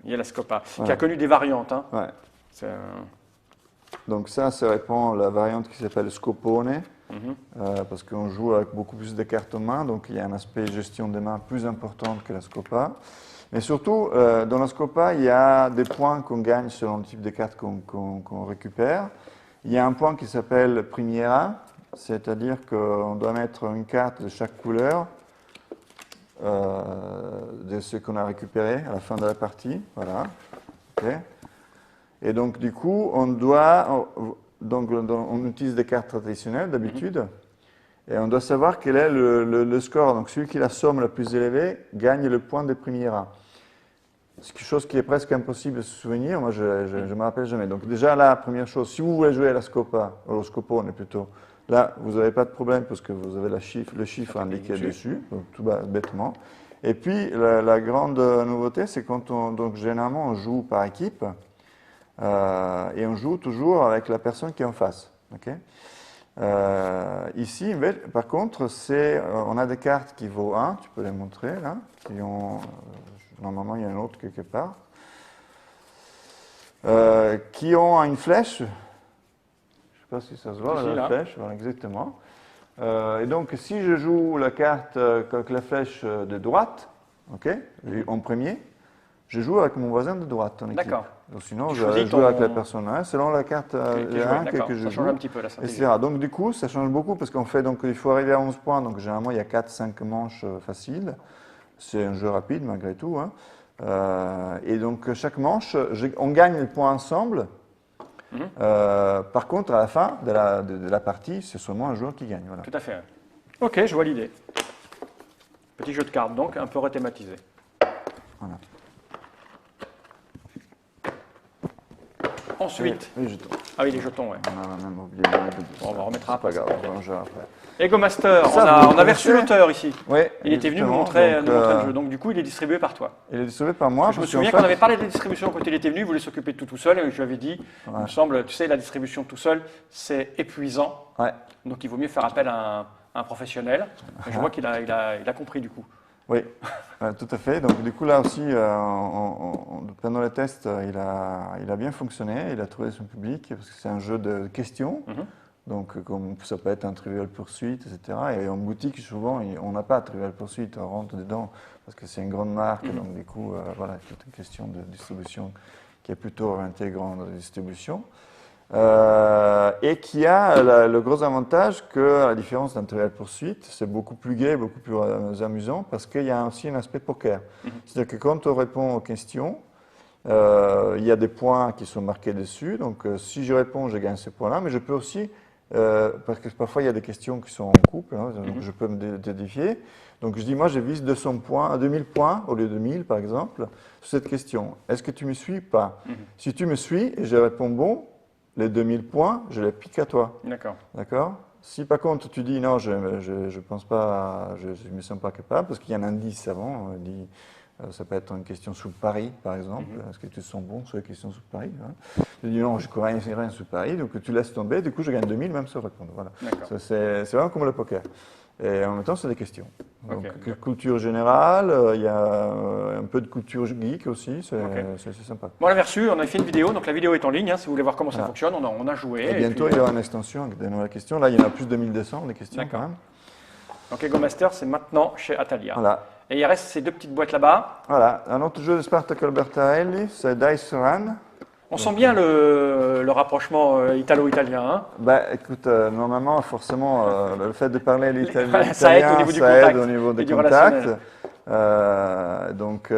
il y a la Scopa, qui a connu des variantes. Donc ça répond à la variante qui s'appelle Scopone, parce qu'on joue avec beaucoup plus de cartes en main, donc il y a un aspect gestion des mains plus important que la Scopa. Mais surtout, dans la Scopa, il y a des points qu'on gagne selon le type de cartes qu'on récupère. Il y a un point qui s'appelle Primiera, c'est-à-dire qu'on doit mettre une carte de chaque couleur de ce qu'on a récupéré à la fin de la partie. Voilà. Okay. Et donc, du coup, on utilise des cartes traditionnelles d'habitude, et on doit savoir quel est le score. Donc, celui qui a la somme la plus élevée gagne le point de Primiera. C'est quelque chose qui est presque impossible de se souvenir. Moi, je ne me rappelle jamais. Donc, déjà, la première chose, si vous voulez jouer à la Scopa, au Scopone plutôt, là, vous n'avez pas de problème parce que vous avez le chiffre indiqué dessus, donc, tout bêtement. Et puis, la grande nouveauté, c'est donc généralement, on joue par équipe. Et on joue toujours avec la personne qui est en face. Okay. Ici, par contre, on a des cartes qui vaut 1, tu peux les montrer là, normalement il y a un autre quelque part, qui ont une flèche, je ne sais pas si ça se voit, la flèche, voilà, exactement. Et donc si je joue la carte avec la flèche de droite, en premier, je joue avec mon voisin de droite en équipe. D'accord. Sinon, je joue avec la personne 1, selon la carte que je joue. Ça change un petit peu la stratégie. Donc, du coup, ça change beaucoup parce qu'en fait, il faut arriver à 11 points. Donc, généralement, il y a 4-5 manches faciles. C'est un jeu rapide, malgré tout. Et donc, chaque manche, on gagne les points ensemble. Par contre, à la fin de la partie, c'est seulement un joueur qui gagne. Voilà. Tout à fait. Ok, je vois l'idée. Petit jeu de cartes, donc, un peu rethématisé. Voilà. Ensuite. Les jetons. Ah oui, les jetons, ouais. On a même oublié on va remettre après. C'est pas grave, on va en jouer après. Ego Master, on a reçu l'auteur ici. Oui, il était venu nous montrer le jeu. Donc du coup, il est distribué par toi. Il est distribué par moi. Je me souviens qu'on avait parlé de la distribution quand il était venu, il voulait s'occuper de tout seul. Et je lui avais dit, il me semble, tu sais, la distribution tout seul, c'est épuisant. Donc il vaut mieux faire appel à un professionnel. Et je vois qu'il a compris du coup. Oui, tout à fait. Donc du coup là aussi, pendant les tests, il a bien fonctionné, il a trouvé son public, parce que c'est un jeu de questions, donc comme ça peut être un Trivial Pursuit, etc. Et en boutique, souvent, on n'a pas de Trivial Pursuit, on rentre dedans, parce que c'est une grande marque, donc du coup, voilà, c'est toute une question de distribution qui est plutôt orientée grande distribution. Et qui a le gros avantage que, à la différence d'un Trivial Pursuit, c'est beaucoup plus gai, beaucoup plus amusant, parce qu'il y a aussi un aspect poker. C'est-à-dire que quand on répond aux questions, il y a des points qui sont marqués dessus, donc si je réponds, je gagne ces points-là, mais je peux aussi, parce que parfois il y a des questions qui sont en couple, donc je peux me défier. Donc je dis, moi je vise 200 points, 2000 points au lieu de 1000 par exemple, sur cette question. Est-ce que tu me suis ou pas? Si tu me suis et je réponds bon, les 2000 points, je les pique à toi. D'accord. Si par contre tu dis non, je pense pas, je me sens pas capable, parce qu'il y a un indice avant, ça peut être une question sous Paris par exemple, est-ce que tu te sens bon sur les questions sous Paris? Tu dis non, je ne connais rien sous Paris, donc tu laisses tomber, du coup je gagne 2000 même sans répondre. Voilà. C'est vraiment comme le poker. Et en même temps, c'est des questions. Donc, Ok. culture générale, il y a un peu de culture geek aussi, c'est sympa. Bon, on l'avait reçu, on a fait une vidéo, donc la vidéo est en ligne, hein, si vous voulez voir comment ça Voilà. fonctionne, on a joué. Et bientôt, puis, il y aura une extension avec des nouvelles questions. Là, il y en a plus de 1200, des questions quand D'accord. même. Donc Ego Master, c'est maintenant chez Atalia. Voilà. Et il reste ces deux petites boîtes là-bas. Voilà. Un autre jeu de Spartaco Bertarelli, c'est Dice Run. On sent bien le rapprochement italo-italien. Hein. Bah, écoute, normalement, forcément, le fait de parler l'italien, Voilà, ça aide au niveau du contact au niveau et des du contacts. relationnel. Donc,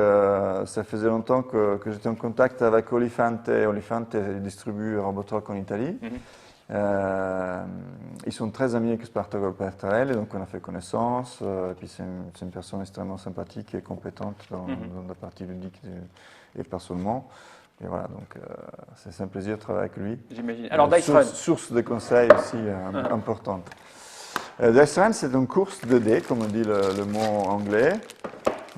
ça faisait longtemps que j'étais en contact avec Olifante. Olifante distribue Robotrock en Italie. Ils sont très amis avec Spartaco Bertarelli, donc on a fait connaissance. Et puis c'est une personne extrêmement sympathique et compétente dans la partie ludique et pas seulement. Et voilà, donc c'est un plaisir de travailler avec lui. J'imagine. Alors Dice Run. Source de conseils aussi importante. Dice Run, c'est une course de dés, comme dit le mot anglais.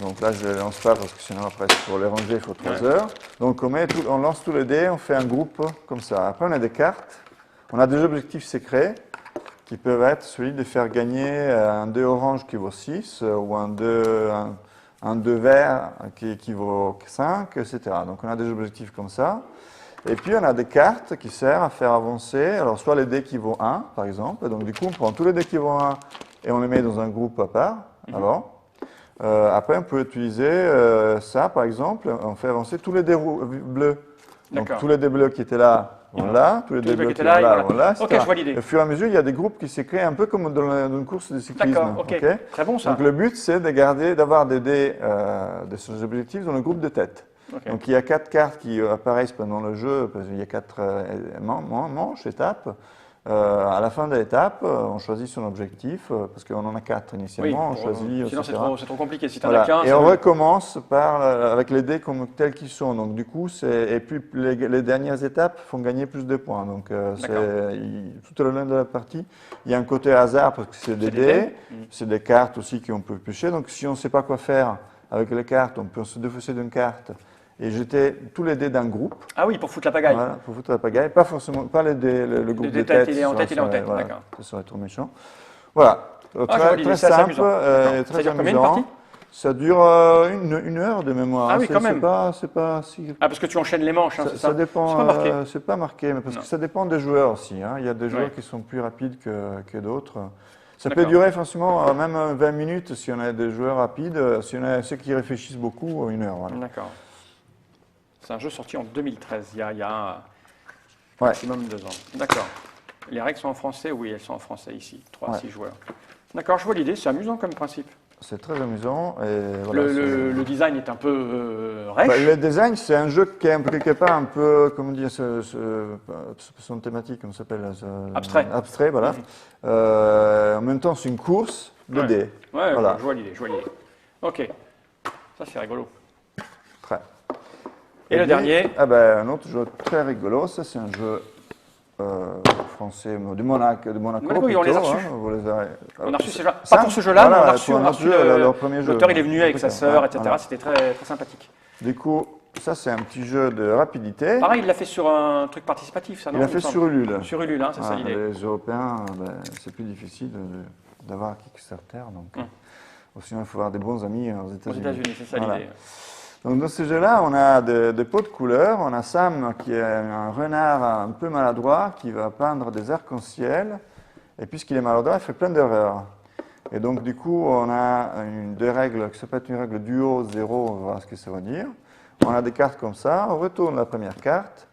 Donc là, je ne les lance pas parce que sinon, après, pour les ranger, il faut 3 heures. Donc on lance tous les dés, on fait un groupe comme ça. Après, on a des cartes. On a des objectifs secrets qui peuvent être celui de faire gagner un dé orange qui vaut 6 ou un dé vert qui vaut 5, etc. Donc on a des objectifs comme ça. Et puis on a des cartes qui servent à faire avancer, alors soit les dés qui vaut 1 par exemple, donc du coup on prend tous les dés qui vaut 1 et on les met dans un groupe à part avant. Après on peut utiliser ça par exemple, on fait avancer tous les dés bleus. Donc tous les dés bleus qui étaient là vont là, tous les dés bleus qui étaient là vont là, etc. Ok, je vois l'idée. Au fur et à mesure, il y a des groupes qui se créent un peu comme dans une course de cyclisme. D'accord, ok. Okay. Très bon ça. Donc le but, c'est d'avoir des dés de ces objectifs dans le groupe de tête. Okay. Donc il y a 4 cartes qui apparaissent pendant le jeu, parce qu'il y a 4 manches, étapes. À la fin de l'étape, on choisit son objectif, parce qu'on en a 4 initialement, on choisit, sinon etc. c'est trop compliqué, si tu n'en as qu'un. Et on recommence avec les dés tels qu'ils sont. Donc du coup, et puis les dernières étapes font gagner plus de points. Donc tout au long de la partie, il y a un côté hasard, parce que c'est des dés, c'est des cartes aussi qu'on peut piocher. Donc si on ne sait pas quoi faire avec les cartes, on peut se défausser d'une carte et jeter tous les dés d'un groupe. Ah oui, pour foutre la pagaille. Voilà, pour foutre la pagaille. Pas forcément, pas les dés, le groupe de tête. Il est en tête, voilà, d'accord. ça serait trop méchant. Voilà, très simple, très ça dure combien de amusant. parties? Ça dure une heure de mémoire. Ah oui, quand même. C'est pas si... Ah, parce que tu enchaînes les manches, hein, c'est ça? Ça dépend, c'est pas marqué. C'est pas marqué, mais parce que ça dépend des joueurs aussi. Hein. Il y a des joueurs qui sont plus rapides que d'autres. Ça peut durer facilement même 20 minutes si on a des joueurs rapides. Si on a ceux qui réfléchissent beaucoup, 1 heure. Voilà. D'accord. C'est un jeu sorti en 2013, il y a un maximum de 2 ans. D'accord. Les règles sont en français? Oui, elles sont en français ici, 3 à 6 joueurs. D'accord, je vois l'idée, c'est amusant comme principe. C'est très amusant. Et voilà, le design est un peu rêche. Le design, c'est un jeu qui est quelque part un peu, comment dire, son thématique, comment ça s'appelle Abstrait. Abstrait, voilà. En même temps, c'est une course de dés. Ouais, voilà. je vois l'idée, Ok, ça c'est rigolo. Très. Et le dernier? Un autre jeu très rigolo, ça c'est un jeu français de Monaco. Oui, on les a reçus. On a reçu ces jeux. Pas pour ce jeu-là, mais on a reçu leur premier jeu. L'auteur, il est venu avec sa sœur, etc. C'était très, très sympathique. Du coup, ça c'est un petit jeu de rapidité. Pareil, il l'a fait sur un truc participatif, ça, non? Il l'a fait sur Ulule. Sur Ulule, hein, c'est ça l'idée. Les Européens, c'est plus difficile d'avoir Kickstarter, donc sinon il faut avoir des bons amis aux États-Unis. Aux États-Unis, c'est ça l'idée. Donc dans ce jeu-là, on a des pots de couleurs. On a Sam qui est un renard un peu maladroit qui va peindre des arcs-en-ciel. Et puisqu'il est maladroit, il fait plein d'erreurs. Et donc du coup, on a des règles qui s'appellent une règle duo 0, on va voir ce que ça veut dire. On a des cartes comme ça, on retourne la première carte.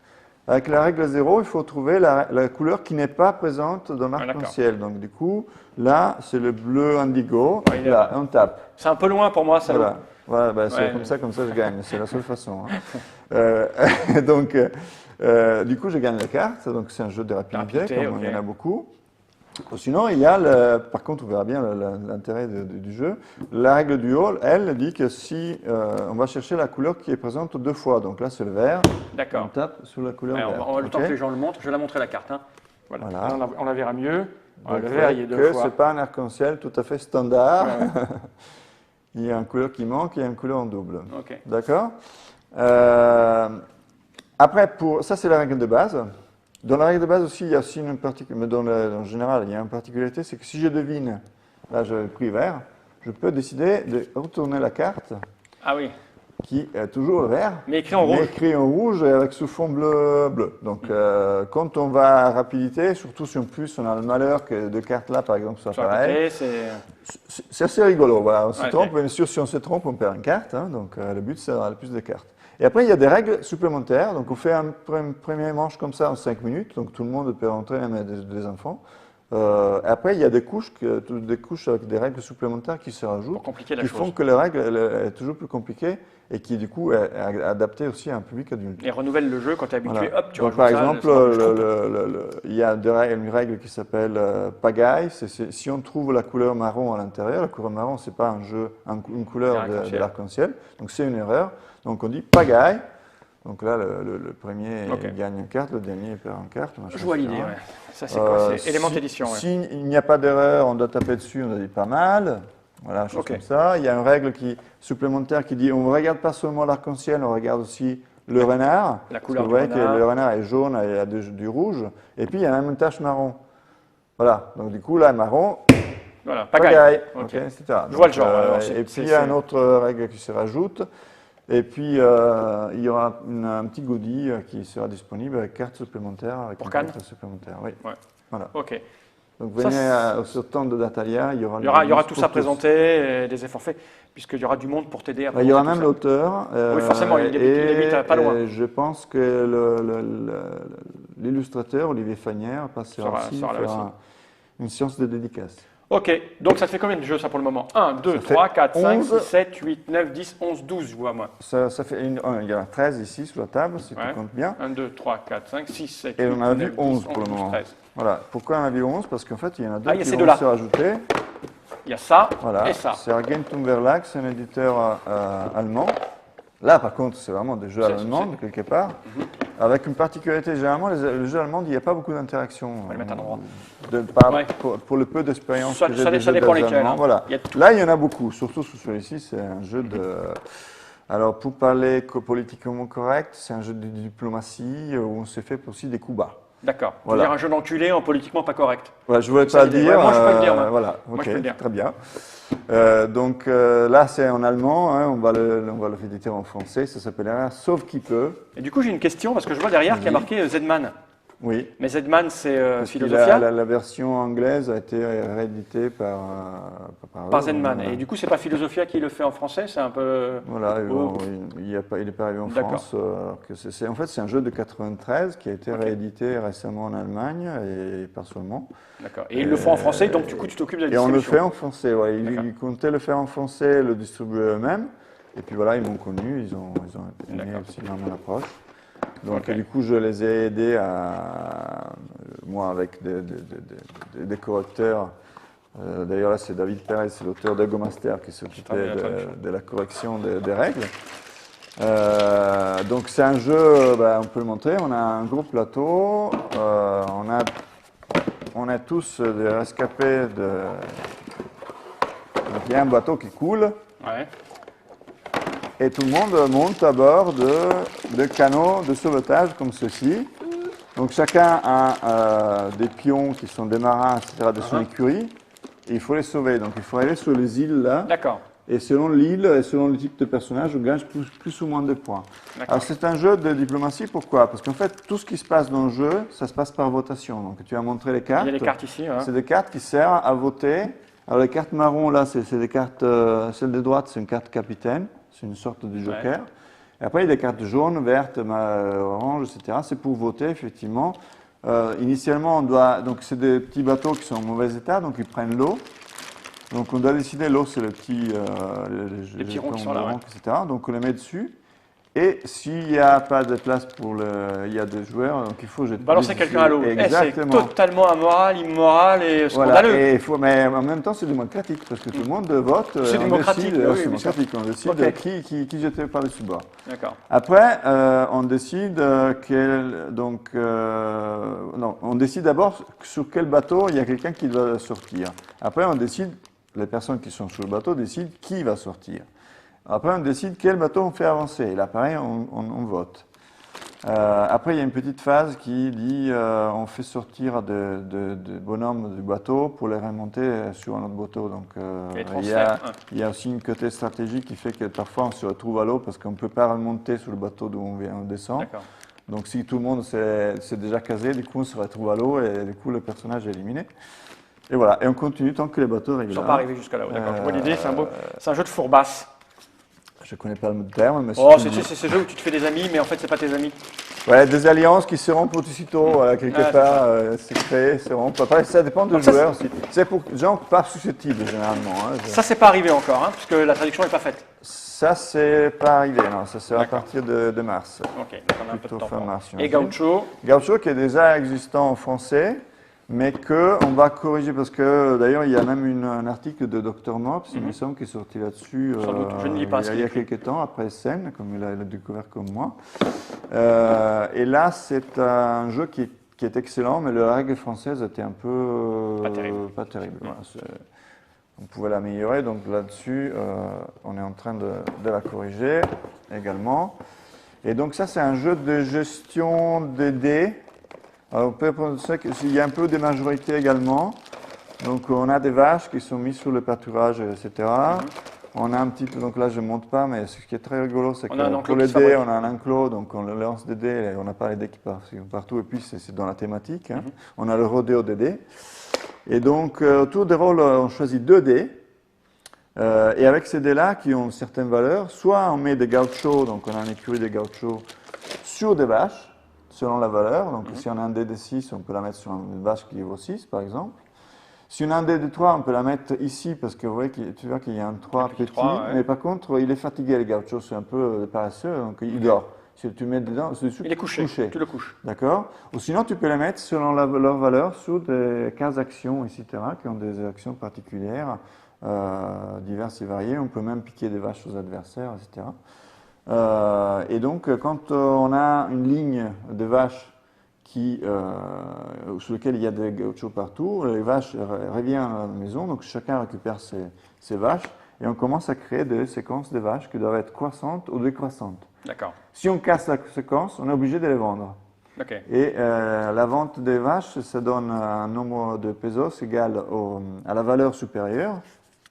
Avec la règle 0, il faut trouver la couleur qui n'est pas présente dans l'arc-en-ciel. Donc du coup, là, c'est le bleu indigo. Là, on tape. C'est un peu loin pour moi, ça. Voilà, c'est comme ça je gagne, c'est la seule façon. Hein. Donc, du coup, je gagne la carte, donc c'est un jeu de rapidité, comme il y en a beaucoup. Sinon, il y a, par contre, on verra bien l'intérêt du jeu. La règle du hall, elle, dit que si on va chercher la couleur qui est présente 2 fois, donc là c'est le vert, on tape sur la couleur verte. Le temps que les gens le montrent, je vais la montrer la carte. Hein. Voilà. On la verra mieux. Donc, le vert, il est 2 fois. Ce n'est pas un arc-en-ciel tout à fait standard. Il y a une couleur qui manque et une couleur en double. Okay. D'accord. Après, ça c'est la règle de base. Dans la règle de base aussi, il y a aussi une particularité, mais en général, il y a une particularité, c'est que si je devine là j'avais pris vert, je peux décider de retourner la carte Ah oui. qui est toujours vert, Mais écrit en rouge. mais écrit en rouge et avec sous fond bleu. Donc quand on va à rapidité, surtout si en plus on a le malheur que deux cartes là par exemple soient Sur la pareilles, côté, c'est assez rigolo. Voilà. On se Ouais, trompe, ok. bien sûr si on se trompe on perd une carte, hein, donc le but c'est d'avoir le plus de cartes. Et après il y a des règles supplémentaires, donc on fait un premier manche comme ça en 5 minutes, donc tout le monde peut rentrer, même des enfants. Après, il y a des couches avec des règles supplémentaires qui se rajoutent, Pour compliquer la qui chose. font que la règle est toujours plus compliquée et qui, du coup, est adaptée aussi à un public adulte. Et renouvelle le jeu quand tu es habitué, Voilà. hop, tu Donc, rajoutes par ça, exemple, ça va plus trop. il y a une règle qui s'appelle pagaille. Si on trouve la couleur marron à l'intérieur, la couleur marron, c'est pas une couleur C'est de l'arc-en-ciel, donc c'est une erreur. Donc, on dit pagaille. Donc là, le premier Ok. il gagne une carte, le dernier il perd une carte. machin, Je vois etc. l'idée, ouais. Ça, c'est quoi? C'est élément d'édition, ouais. S'il n'y a pas d'erreur, on doit taper dessus, on a dit pas mal. Voilà, chose Ok. comme ça. Il y a une règle supplémentaire qui dit on ne regarde pas seulement l'arc-en-ciel, on regarde aussi le renard. La Parce couleur que du vous voyez renard. que le renard est jaune et il y a du rouge. Et puis il y a même une tache marron. Voilà, donc du coup là, marron, Voilà, pagaille, pagaille. Ok. etc. Je vois le Donc, genre, alors, et puis il y a une autre règle qui se rajoute. Et puis, il y aura un petit goodie qui sera disponible avec carte supplémentaire. Avec Pour une Cannes carte supplémentaire, oui. Ouais. Voilà. Ok. Donc, Ça, venez au stand de Datalia, il y aura Il y aura bonus tout pour ça tous. présenté, et des efforts faits, puisqu'il y aura du monde pour t'aider à Il y aura présenter même tout ça. l'auteur. Oui, forcément, il habite pas loin. Je pense que l'illustrateur, Olivier Fagnière, passera aussi sera là faire aussi. une séance de dédicace. Ok, donc ça te fait combien de jeux ça pour le moment? 1, 2, Ça fait 3, 4, 5, 11. 6, 7, 8, 9, 10, 11, 12, je vois moi. Ça fait il y en a 13 ici sur la table, si Ouais. tu comptes bien. 1, 2, 3, 4, 5, 6, 7, Et 8, on a 9, vu 10, 11 pour le 12, moment. 13. Voilà. Pourquoi on a vu 11? Parce qu'en fait, il y en a deux il y a qui ces vont deux-là. se rajouter. Il y a ça Voilà. et ça. C'est Argentum Verlag, c'est un éditeur allemand. Là, par contre, c'est vraiment des jeux allemands, quelque part. Avec une particularité, généralement, les jeux allemands, il n'y a pas beaucoup d'interaction. On va le mettre à l'endroit. Ouais. Pour le peu d'expérience Ça- que j'ai ça des jeux dépend des lesquels, Allemands, hein. voilà. Il y a tout. Là, il y en a beaucoup, surtout sur celui-ci, c'est un jeu de... Alors, pour parler politiquement correct, c'est un jeu de diplomatie où on se fait aussi des coups bas. D'accord. Tu veux Voilà. dire un jeu d'enculé en politiquement pas correct. Voilà, je ne voulais Ça, pas le l'idée. dire. Ouais, moi, je peux le dire, moi. Voilà, Moi, ok, je peux le dire. très bien. Donc là, c'est en allemand, hein, on va le éditer en français, ça s'appellera Sauve qui peut. Et du coup, j'ai une question parce que je vois derrière qu'il y a marqué Zedman. Oui. Mais Zedman, c'est Parce que Philosophia la version anglaise a été rééditée par par eux, Zedman. voilà. Et du coup, c'est pas Philosophia qui le fait en français, c'est un peu. Voilà, Oh. il n'est pas arrivé en D'accord. France. En fait, c'est un jeu de 93 qui a été réédité récemment en Allemagne et pas seulement. D'accord. Et ils le font en français, donc du coup, tu t'occupes de la Et on le distribution. fait en français. Ouais. D'accord. Ils comptaient le faire en français, le distribuer eux-mêmes. Et puis voilà, ils m'ont connu, ils ont aimé D'accord. aussi dans mon approche. Donc Ok. du coup, je les ai aidés moi avec des correcteurs. D'ailleurs, là, c'est David Perez, c'est l'auteur d'Ego Master qui s'occupait de la correction des règles. Donc c'est un jeu, on peut le montrer, on a un gros plateau, on a tous des rescapés donc il y a un bateau qui coule Ouais. et tout le monde monte à bord de canots de sauvetage comme ceci. Donc chacun a des pions qui sont des marins, etc., de son écurie, et il faut les sauver. Donc il faut aller sur les îles là. D'accord. Et selon l'île et selon le type de personnage, on gagne plus ou moins de points. D'accord. Alors c'est un jeu de diplomatie, pourquoi? Parce qu'en fait, tout ce qui se passe dans le jeu, ça se passe par votation. Donc tu as montré les cartes. Il y a les cartes ici. Hein. C'est des cartes qui servent à voter. Alors les cartes marron, là, c'est des cartes, celle de droite, c'est une carte capitaine, c'est une sorte de joker. Et après, il y a des cartes jaunes, vertes, oranges, etc. C'est pour voter, effectivement. Initialement, donc c'est des petits bateaux qui sont en mauvais état, donc ils prennent l'eau. Donc on doit décider, l'eau c'est le petit, Les petits ronds qui jetons sont là, de ouais. ronds, etc. Donc on les met dessus. Et s'il n'y a pas de place il y a des joueurs, donc il faut jeter. Balancer quelqu'un à l'eau. Eh, c'est Exactement. totalement amoral, immoral et Voilà, scandaleux. et mais en même temps c'est démocratique parce que tout le monde vote. C'est on démocratique, décide, oui, c'est bien sûr. démocratique, on décide Ok. qui jeter par-dessus bord. D'accord. Après, on décide on décide d'abord sur quel bateau il y a quelqu'un qui doit sortir. Après, on décide, les personnes qui sont sur le bateau décident qui va sortir. Après, on décide quel bateau on fait avancer. Et là, pareil, on vote. Après, il y a une petite phase qui dit on fait sortir de bonhommes du bateau pour les remonter sur un autre bateau. Donc, il y a aussi une côté stratégique qui fait que parfois on se retrouve à l'eau parce qu'on ne peut pas remonter sur le bateau d'où on descend. Donc, si tout le monde s'est déjà casé, du coup, on se retrouve à l'eau et du coup, le personnage est éliminé. Et voilà, et on continue tant que les bateaux Ils ne sont pas arrivés jusqu'à là. D'accord, je vois l'idée, c'est un jeu de fourbasse. Je ne connais pas le terme, mais c'est ce jeu où tu te fais des amis, mais en fait, ce n'est pas tes amis. Ouais, des alliances qui se rompent aussitôt, quelque part, c'est créé, se rompent. Après, ça dépend du joueur aussi. C'est pour des gens pas susceptibles, généralement. Ça, c'est pas arrivé encore, puisque la traduction n'est pas faite. Ça, c'est pas arrivé, non. Ça, c'est à partir de mars. Ok, donc on a un peu de temps. Fin mars. Et Gaucho? Gaucho, qui est déjà existant en français, mais qu'on va corriger, parce que d'ailleurs, il y a même un article de Dr Mops, il me semble, qui est sorti là-dessus je ne lis pas il y a quelques temps, après Seine, comme il a découvert comme moi. Et là, c'est un jeu qui est excellent, mais la règle française était un peu pas terrible. Voilà, on pouvait l'améliorer, donc là-dessus, on est en train de la corriger également. Et donc ça, c'est un jeu de gestion des dés. Alors, on peut prendre ça qu'il y a un peu de majorité également. Donc, on a des vaches qui sont mises sur le pâturage, etc. On a un petit peu, donc là je ne monte pas, mais ce qui est très rigolo, c'est que pour les dés, on a un enclos, donc on lance des dés, et on n'a pas les dés qui partent partout, et puis c'est dans la thématique. On a le rodéo des dés. Et donc, autour des rôles, on choisit 2 dés. Et avec ces dés-là, qui ont certaines valeurs, soit on met des gauchos, donc on a une écurie de gauchos, sur des vaches, selon la valeur. Donc, si on a un dé de 6, on peut la mettre sur une vache qui vaut 6, par exemple. Si on a un dé de 3, on peut la mettre ici, parce que vous voyez, tu vois qu'il y a un 3 petit, mais par contre, il est fatigué, le gaucho, c'est un peu paresseux, donc il dort. Si tu le mets dedans, il est couché, tu le couches. D'accord. Ou sinon, tu peux les mettre selon leur valeur sur des 15 actions, etc., qui ont des actions particulières, diverses et variées. On peut même piquer des vaches aux adversaires, etc. Et donc, quand on a une ligne de vaches sur lequel il y a des gauchos partout, les vaches reviennent à la maison, donc chacun récupère ses vaches, et on commence à créer des séquences de vaches qui doivent être croissantes ou décroissantes. D'accord. Si on casse la séquence, on est obligé de les vendre. Okay. Et la vente des vaches, ça donne un nombre de pesos égal à la valeur supérieure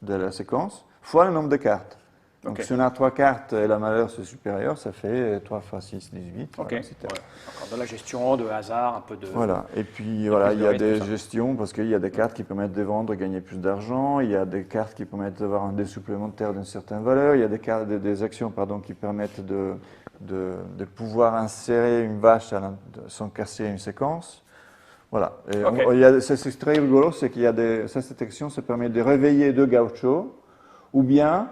de la séquence, fois le nombre de cartes. Donc, si on a 3 cartes et la valeur c'est supérieur, ça fait 3 fois 6, 18, voilà, etc. Ouais. Encore de la gestion, de hasard, un peu de... Voilà, et puis voilà, il y a des gestions, parce qu'il y a des cartes qui permettent de vendre et gagner plus d'argent, il y a des cartes qui permettent d'avoir un dé supplémentaire d'une certaine valeur, il y a des actions qui permettent de pouvoir insérer une vache sans casser une séquence. Voilà, et c'est très rigolo, c'est qu'il y a cette action, ça permet de réveiller 2 gauchos, ou bien...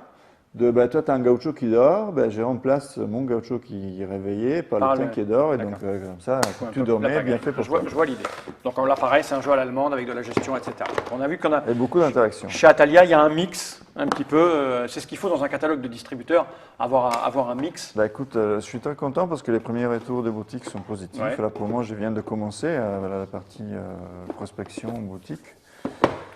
toi, tu as un gaucho qui dort, je remplace mon gaucho qui est réveillé par le tien qui dort, et donc comme ça, tu dormais, bien fait pour toi. Je vois l'idée. Donc là, pareil, c'est un jeu à l'allemande avec de la gestion, etc. On a vu qu'on a... Et beaucoup d'interactions. Chez Atalia, il y a un mix, un petit peu. C'est ce qu'il faut dans un catalogue de distributeurs, avoir un mix. Écoute, je suis très content parce que les premiers retours de boutiques sont positifs. Ouais. Là, pour moi, je viens de commencer la partie prospection boutique.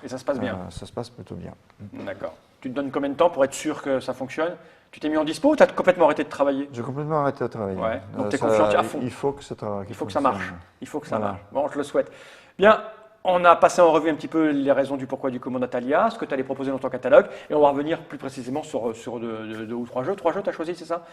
Et ça se passe bien? Ça se passe plutôt bien. D'accord. Tu te donnes combien de temps pour être sûr que ça fonctionne? Tu t'es mis en dispo ou tu as complètement arrêté de travailler? J'ai complètement arrêté de travailler. Ouais. Donc tu es confiant à fond? Il faut que ça travaille. Il faut que ça marche. Il faut que ça marche. Bon, je le souhaite. Bien, on a passé en revue un petit peu les raisons du pourquoi du comment d'Atalia, ce que tu allais proposer dans ton catalogue, et on va revenir plus précisément sur 2 ou 3 jeux. 3 jeux, tu as choisi, c'est ça?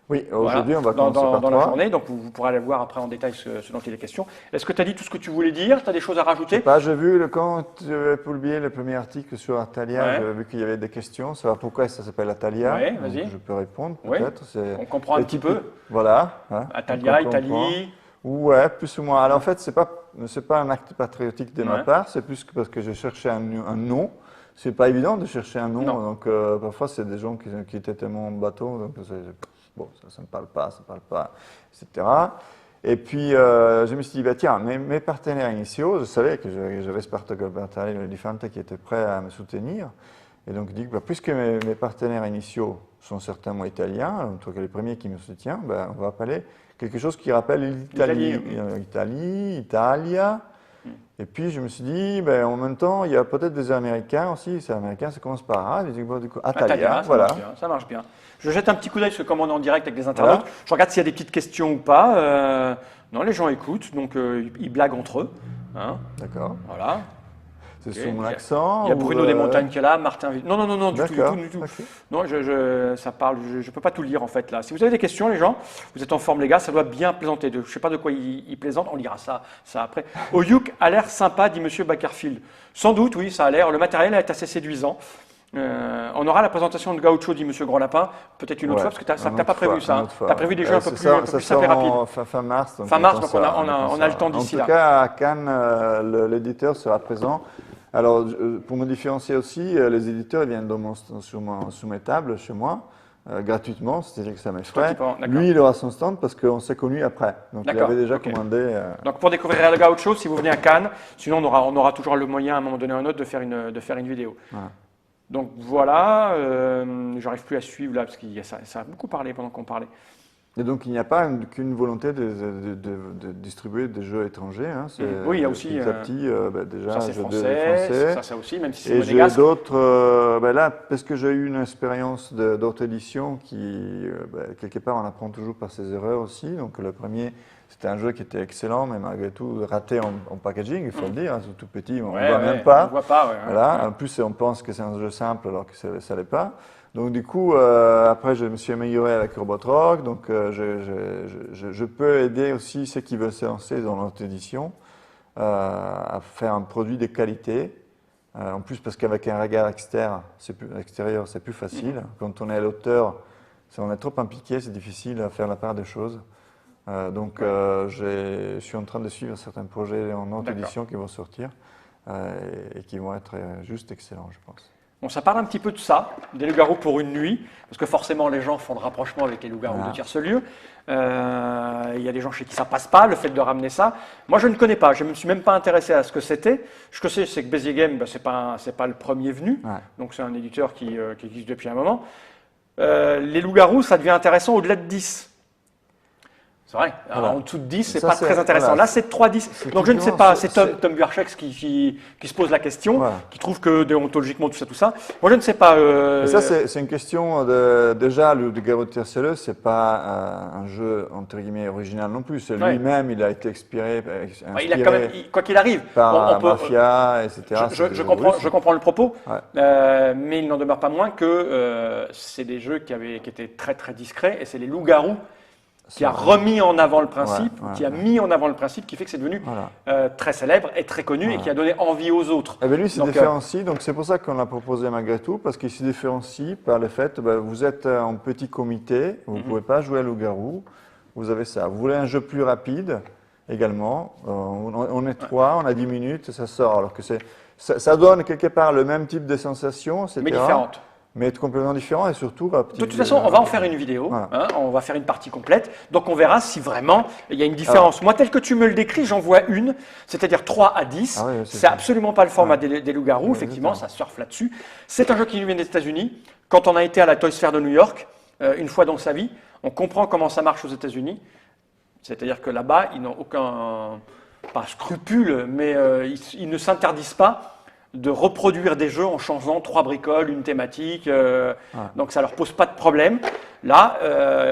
Oui, aujourd'hui, on va commencer par 3. Dans la journée, donc vous pourrez aller voir après en détail ce dont il est question. Est-ce que tu as dit tout ce que tu voulais dire? Tu as des choses à rajouter? J'ai vu, quand tu as publié le premier article sur Atalia, j'ai vu qu'il y avait des questions. Savoir pourquoi ça s'appelle Atalia. Oui, vas-y. Je peux répondre, peut-être. On comprend un petit peu. Voilà. Atalia, Italie. Ouais, plus ou moins. Alors, en fait, ce n'est pas un acte patriotique de ma part, c'est plus parce que je cherchais un nom. C'est pas évident de chercher un nom, donc parfois, c'est des gens qui étaient tellement en bateau, donc bon, ça ne parle pas, etc. Et puis, je me suis dit, tiens, mes partenaires initiaux, je savais que j'avais ce partenaire Elefante qui était prêt à me soutenir. Et donc, je dis, puisque mes partenaires initiaux sont certainement italiens, en tout cas les premiers qui me soutiennent, on va appeler quelque chose qui rappelle l'Italie. Italia, Et puis je me suis dit, ben, en même temps, il y a peut-être des Américains aussi. C'est américain, ça commence par A. Du coup, Atalia, Ça voilà. marche bien, ça marche bien. Je jette un petit coup d'œil sur comment on est en direct avec les internautes. Voilà. Je regarde s'il y a des petites questions ou pas. Non, les gens écoutent, donc ils blaguent entre eux. Hein. D'accord. Voilà. C'est sous mon accent. Il y a Bruno des Montagnes qui est là, Martin. Non, du tout. Okay. Non, ça parle. Je peux pas tout lire en fait là. Si vous avez des questions, les gens, vous êtes en forme, les gars, ça doit bien plaisanter. Je sais pas de quoi il plaisante. On lira ça après. Oyuk a l'air sympa, dit Monsieur Bakerfield. Sans doute, oui, ça a l'air. Le matériel est assez séduisant. On aura la présentation de Gaucho, dit Monsieur Grand Lapin, peut-être une autre fois, parce que tu n'as pas prévu ça. Tu as prévu des jeux un peu plus simples et rapides. Fin mars. Fin mars, donc on a le temps d'ici là. En tout cas, à Cannes, l'éditeur sera présent. Alors, pour me différencier aussi, les éditeurs viennent sous mes tables, chez moi, gratuitement, c'est-à-dire que ça m'effraie. Lui, il aura son stand parce qu'on s'est connus après. Donc, il avait déjà commandé. Donc, pour découvrir le Gaucho, si vous venez à Cannes, sinon on aura toujours le moyen à un moment donné ou à un autre de faire une vidéo. Voilà. Donc voilà, j'arrive plus à suivre là parce que ça a beaucoup parlé pendant qu'on parlait. Et donc il n'y a pas qu'une volonté de distribuer des jeux étrangers. Hein. Oui, il y a aussi. Petit à petit, déjà, ça c'est français. Ça aussi, même si c'est monégasque. Et j'ai d'autres. Là, parce que j'ai eu une expérience d'autres éditions qui, quelque part, on apprend toujours par ses erreurs aussi. Donc le premier. C'était un jeu qui était excellent, mais malgré tout raté en packaging, il faut le dire. C'est tout petit, on ne voit même pas. On voit pas, voilà. En plus, on pense que c'est un jeu simple alors que ça ne l'est pas. Donc du coup, après, je me suis amélioré avec Robot Rock. Donc je peux aider aussi ceux qui veulent se lancer dans notre édition à faire un produit de qualité. En plus, parce qu'avec un regard extérieur, c'est plus facile. Quand on est l'auteur, si on est trop impliqué, c'est difficile à faire la part des choses. Je suis en train de suivre certains projets en autre édition qui vont sortir et qui vont être juste excellents, je pense. Bon, ça parle un petit peu de ça, des loups-garous pour une nuit, parce que forcément les gens font le rapprochement avec les loups-garous de tierce-lieu. Il y a des gens chez qui ça passe pas, le fait de ramener ça. Moi, je ne connais pas, je ne me suis même pas intéressé à ce que c'était. Ce que c'est que Béziers Game, c'est pas le premier venu, donc c'est un éditeur qui existe depuis un moment. Les loups-garous, ça devient intéressant au-delà de 10. C'est vrai, en dessous de 10, c'est pas très intéressant. Voilà. Là, c'est 3-10. Donc je ne sais pas, c'est Tom Burchak qui se pose la question, qui trouve que déontologiquement, tout ça. Moi, je ne sais pas. Et ça, c'est une question déjà, le Loup-garou de Tierceleux, c'est pas un jeu, entre guillemets, original non plus. C'est lui-même, il a été inspiré il a quand même, quoi qu'il arrive. Par Mafia, etc. Je comprends le propos, mais il n'en demeure pas moins que c'est des jeux qui étaient très, très discrets, et c'est les loups-garous qui a remis en avant le principe, qui a mis en avant le principe, qui fait que c'est devenu très célèbre et très connu et qui a donné envie aux autres. Et bien lui, il se différencie, donc c'est pour ça qu'on l'a proposé malgré tout, parce qu'il se différencie par le fait, vous êtes en petit comité, vous ne pouvez pas jouer à loup-garou, vous avez ça. Vous voulez un jeu plus rapide également, on est 3, on a 10 minutes, ça sort, alors que ça donne quelque part le même type de sensation, etc. Mais différente. Mais complètement différent et surtout rapide. De toute façon, on va en faire une vidéo, on va faire une partie complète, donc on verra si vraiment il y a une différence. Alors, moi, tel que tu me le décris, j'en vois une, c'est-à-dire 3 à 10. C'est absolument pas le format des loups-garous, effectivement, ça surfe là-dessus. C'est un jeu qui nous vient des États-Unis. Quand on a été à la Toys Fair de New York, une fois dans sa vie, on comprend comment ça marche aux États-Unis. C'est-à-dire que là-bas, ils n'ont aucun, pas scrupule, mais ils ne s'interdisent pas de reproduire des jeux en changeant 3 bricoles, une thématique, donc ça leur pose pas de problème. Là,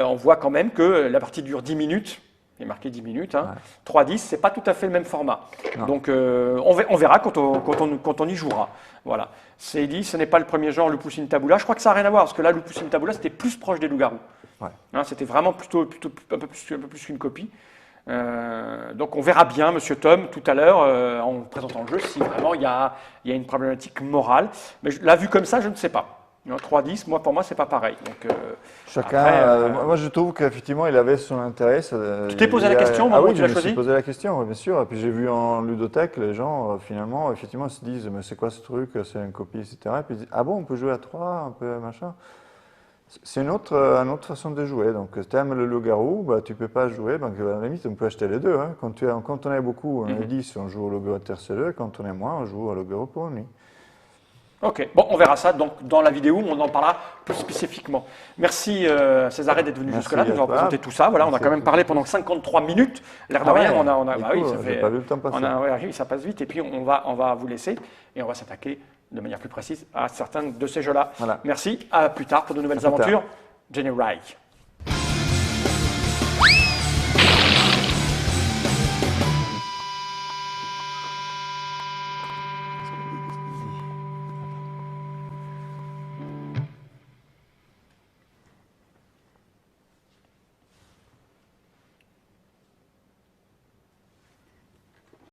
on voit quand même que la partie dure 10 minutes, il est marqué 10 minutes, 3-10, c'est pas tout à fait le même format. Non. Donc on verra quand on y jouera. Voilà. C'est dit, ce n'est pas le premier genre Lupus in Tabula, je crois que ça n'a rien à voir, parce que là, Lupus in Tabula, c'était plus proche des loups-garous. C'était vraiment plutôt un peu plus qu'une copie. Donc on verra bien, Monsieur Tom, tout à l'heure, en présentant le jeu, si vraiment il y a une problématique morale. Mais là, vu comme ça, je ne sais pas. 3-10, pour moi, c'est pas pareil. Donc, chacun, après, moi, je trouve qu'effectivement, il avait son intérêt. Tu t'es posé la question au moment où tu l'as choisi ? Je me suis posé la question, bien sûr. Et puis j'ai vu en ludothèque, les gens, finalement, effectivement, se disent, mais c'est quoi ce truc ? C'est une copie, etc. Et puis ils disent, ah bon, on peut jouer à 3, un peu machin. C'est une autre façon de jouer. Donc, si tu aimes le loup-garou, tu ne peux pas jouer. Donc, à la limite, on peut acheter les deux. Hein. Quand on est beaucoup, on est 10, on joue au loup-garou terceleux. Quand on est moins, on joue au loup-garou pour une nuit. Ok, bon, on verra ça donc dans la vidéo, on en parlera plus spécifiquement. Merci Césarée d'être venu Merci jusque-là, de nous à avoir toi. présenté tout ça. Voilà, on a Merci quand à même tous. parlé pendant 53 minutes. L'air de Ah rien, ouais, bah oui, ça j'ai fait. pas vu le temps passer. Oui, ça passe vite. Et puis on va vous laisser et on va s'attaquer de manière plus précise à certains de ces jeux-là. Voilà. Merci, à plus tard pour de nouvelles À plus tard. aventures. Jenny Wright.